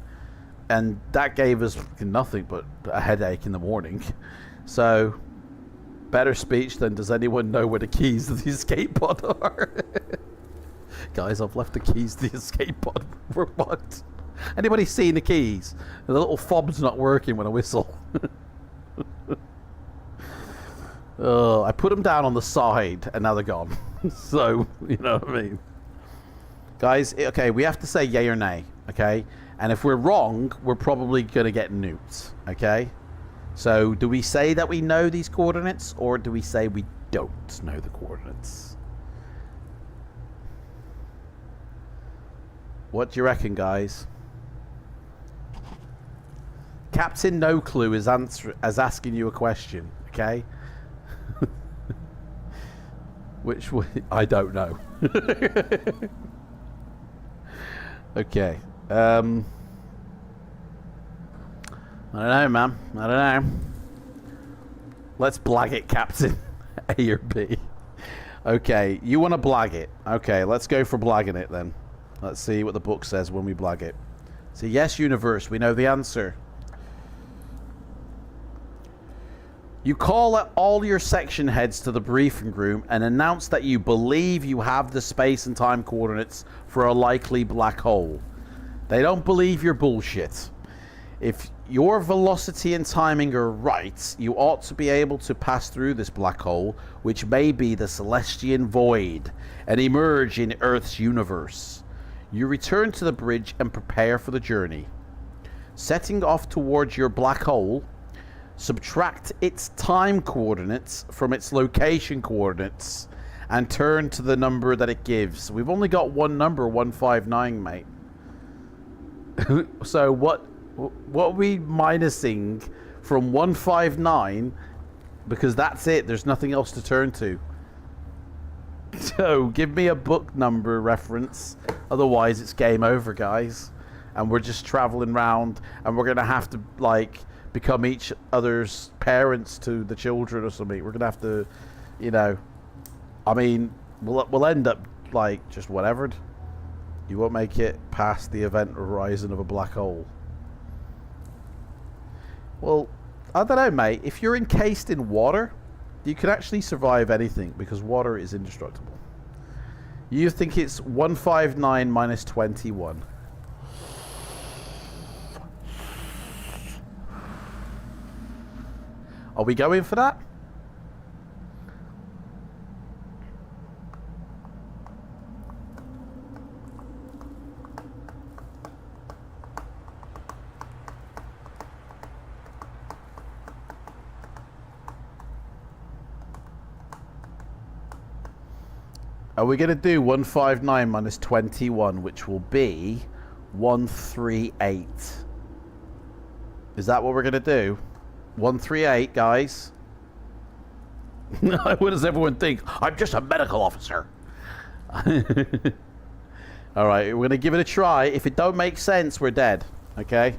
And that gave us nothing but a headache in the morning. So, better speech than does anyone know where the keys to the escape pod are? Guys, I've left the keys to the escape pod. For what? Anybody seen the keys? The little fob's not working when I whistle. Oh, I put them down on the side and now they're gone. So, you know what I mean? Guys, okay, we have to say yay or nay, okay? And if we're wrong, we're probably going to get nuked, okay? So, do we say that we know these coordinates, or do we say we don't know the coordinates? What do you reckon, guys? Captain No Clue is asking you a question, okay? Which way? I don't know. Okay. I don't know, man. I don't know. Let's blag it, Captain. A or B? Okay, you want to blag it. Okay, let's go for blagging it then. Let's see what the book says when we blag it. So, yes, universe, we know the answer. You call all your section heads to the briefing room and announce that you believe you have the space and time coordinates for a likely black hole. They don't believe your bullshit. If your velocity and timing are right, you ought to be able to pass through this black hole, which may be the Celestian Void, and emerge in Earth's universe. You return to the bridge and prepare for the journey. Setting off towards your black hole, subtract its time coordinates from its location coordinates and turn to the number that it gives. We've only got one number, 159, mate. So what are we minusing from 159? Because that's it. There's nothing else to turn to. So give me a book number reference. Otherwise, it's game over, guys. And we're just traveling around, and we're going to have to, like, become each other's parents to the children or something. We're gonna have to, you know, I mean, we'll end up like just whatever. You won't make it past the event horizon of a black hole. Well, I don't know, mate. If you're encased in water, you can actually survive anything because water is indestructible. You think it's 159 minus 21. Are we going for that? Are we going to do 159 minus 21, which will be 138? Is that what we're going to do? 138, guys. What does everyone think? I'm just a medical officer. Alright, we're going to give it a try. If it don't make sense, we're dead. Okay?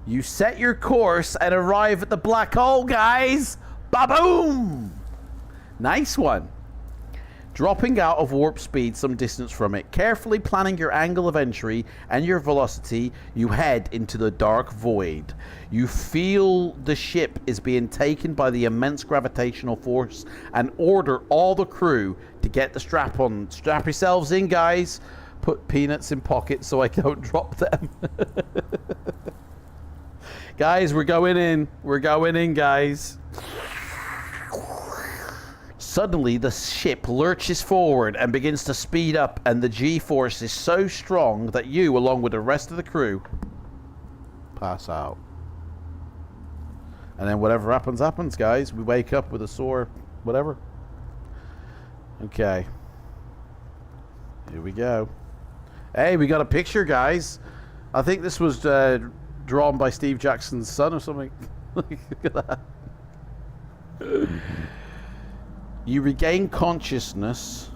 You set your course and arrive at the black hole, guys. Ba-boom! Nice one. Dropping out of warp speed some distance from it, carefully planning your angle of entry and your velocity, you head into the dark void. You feel the ship is being taken by the immense gravitational force and order all the crew to get the strap on. Strap yourselves in, guys. Put peanuts in pockets so I don't drop them. Guys, we're going in. We're going in, guys. Suddenly, the ship lurches forward and begins to speed up, and the G-force is so strong that you, along with the rest of the crew, pass out. And then whatever happens, happens, guys. We wake up with a sore whatever. Okay. Here we go. Hey, we got a picture, guys. I think this was drawn by Steve Jackson's son or something. Look at that. You regain consciousness.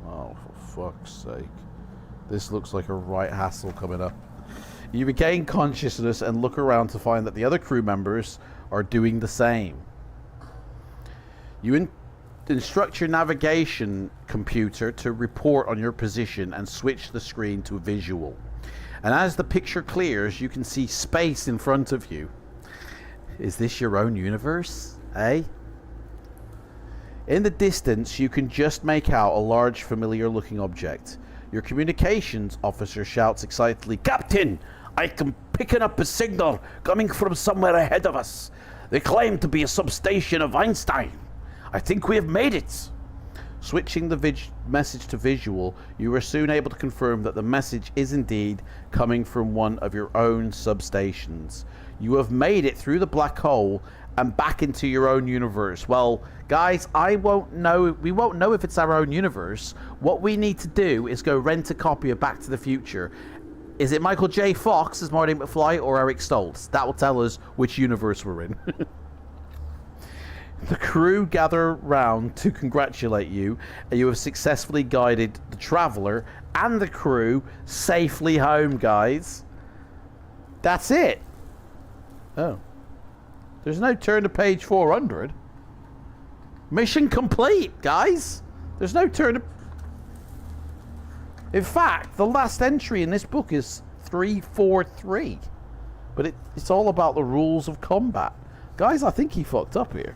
Oh, for fuck's sake. This looks like a right hassle coming up. You regain consciousness and look around to find that the other crew members are doing the same. You instruct your navigation computer to report on your position and switch the screen to a visual. And as the picture clears, you can see space in front of you. Is this your own universe, eh? In the distance, you can just make out a large, familiar-looking object. Your communications officer shouts excitedly, "Captain, I'm picking up a signal coming from somewhere ahead of us. They claim to be a substation of Einstein. I think we have made it." Switching the message to visual, you are soon able to confirm that the message is indeed coming from one of your own substations. You have made it through the black hole and back into your own universe. Well, guys, we won't know if it's our own universe. What we need to do is go rent a copy of Back to the Future. Is it Michael J. Fox as Marty McFly or Eric Stoltz? That will tell us which universe we're in. The crew gather round to congratulate you, and you have successfully guided the traveller and the crew safely home, guys. That's it. Oh. There's no turn to page 400. Mission complete, guys. There's no turn to... In fact, the last entry in this book is 343. But it's all about the rules of combat. Guys, I think he fucked up here.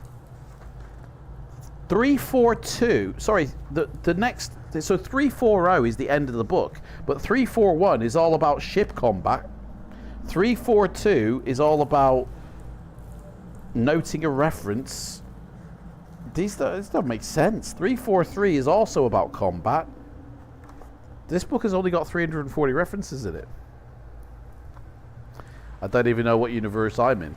342. Sorry, the next... So 340 is the end of the book. But 341 is all about ship combat. 342 is all about noting a reference. These don't make sense. 343 is also about combat. This book has only got 340 references in it. I don't even know what universe I'm in.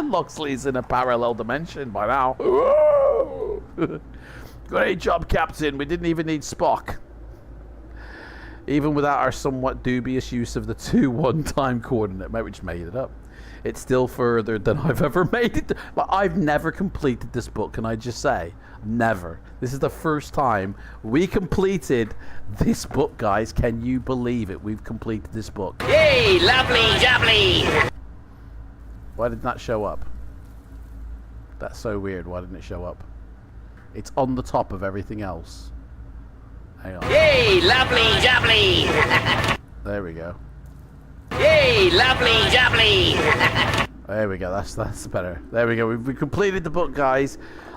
Loxley's in a parallel dimension by now. Great job, Captain. We didn't even need Spock. Even without our somewhat dubious use of the 2-1 time coordinate, which made it up. It's still further than I've ever made it. But I've never completed this book, can I just say? Never. This is the first time we completed this book, guys. Can you believe it? We've completed this book. Yay, lovely jubbly! Why did that show up? That's so weird. Why didn't it show up? It's on the top of everything else. Hang on. Yay, lovely jubbly! There we go. Yay, lovely jubbly! There we go. That's better. There we go. We completed the book, guys.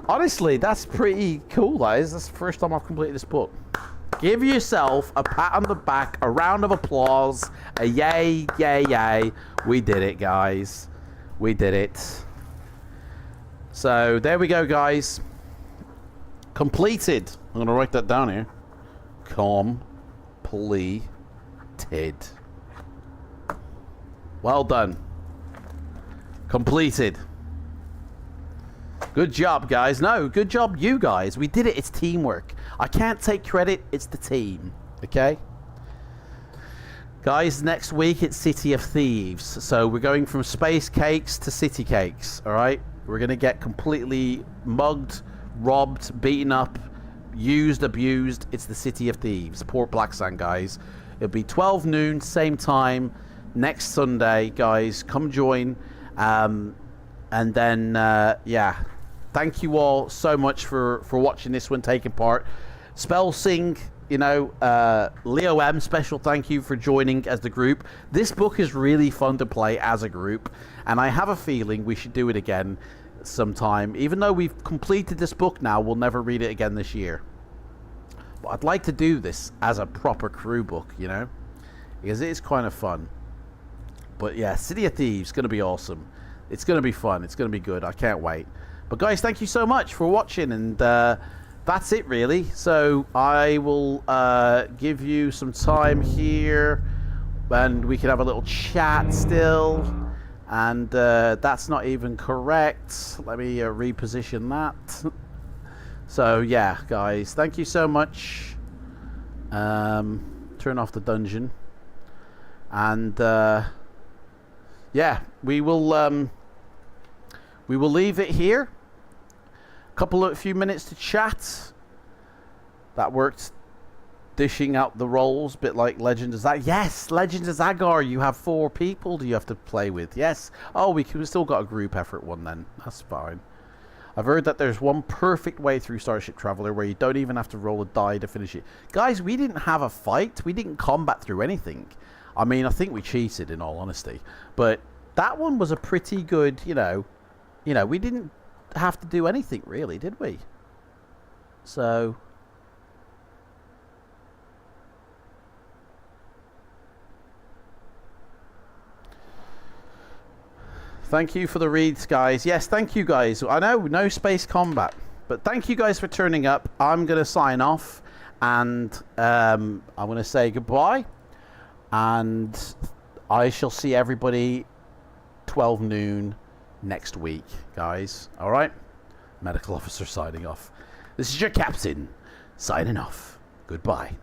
Honestly, that's pretty cool, guys. That's the first time I've completed this book. Give yourself a pat on the back, a round of applause, a yay, yay, yay. We did it, guys. We did it. So, there we go, guys. Completed. I'm going to write that down here. Completed. Well done. Completed. Good job, guys. No, good job, you guys. We did it. It's teamwork. I can't take credit. It's the team. Okay? Guys, next week it's City of Thieves. So we're going from space cakes to city cakes. Alright? We're going to get completely mugged, robbed, beaten up, used, abused. It's the City of Thieves. Port Blacksand, guys. It'll be 12 noon, same time, next Sunday, guys. Come join. And then, yeah. Thank you all so much for watching this one, taking part. Spellsing, you know, Leo M, special thank you for joining as the group. This book is really fun to play as a group, and I have a feeling we should do it again sometime. Even though we've completed this book now, we'll never read it again this year. But I'd like to do this as a proper crew book, you know, because it is kind of fun. But yeah, City of Thieves is going to be awesome. It's going to be fun. It's going to be good. I can't wait. But guys, thank you so much for watching, and that's it really. So I will give you some time here, and we can have a little chat still. And that's not even correct. Let me reposition that. So yeah, guys, thank you so much. Turn off the dungeon, and yeah, we will leave it here. A few minutes to chat. That worked dishing out the roles, bit like Legend of Zagar. Yes, Legend of Zagar. You have 4 people. Do you have to play with? Yes. Oh, we still got a group effort one then. That's fine. I've heard that there's one perfect way through Starship Traveler where you don't even have to roll a die to finish it. Guys, we didn't have a fight. We didn't combat through anything. I mean, I think we cheated in all honesty, but that one was a pretty good. You know, we didn't have to do anything really, did we? So. Thank you for the reads, guys. Yes, thank you, guys. I know, no space combat. But thank you, guys, for turning up. I'm going to sign off. And I'm going to say goodbye. And I shall see everybody 12 noon next week, guys. All right? Medical officer signing off. This is your captain signing off. Goodbye.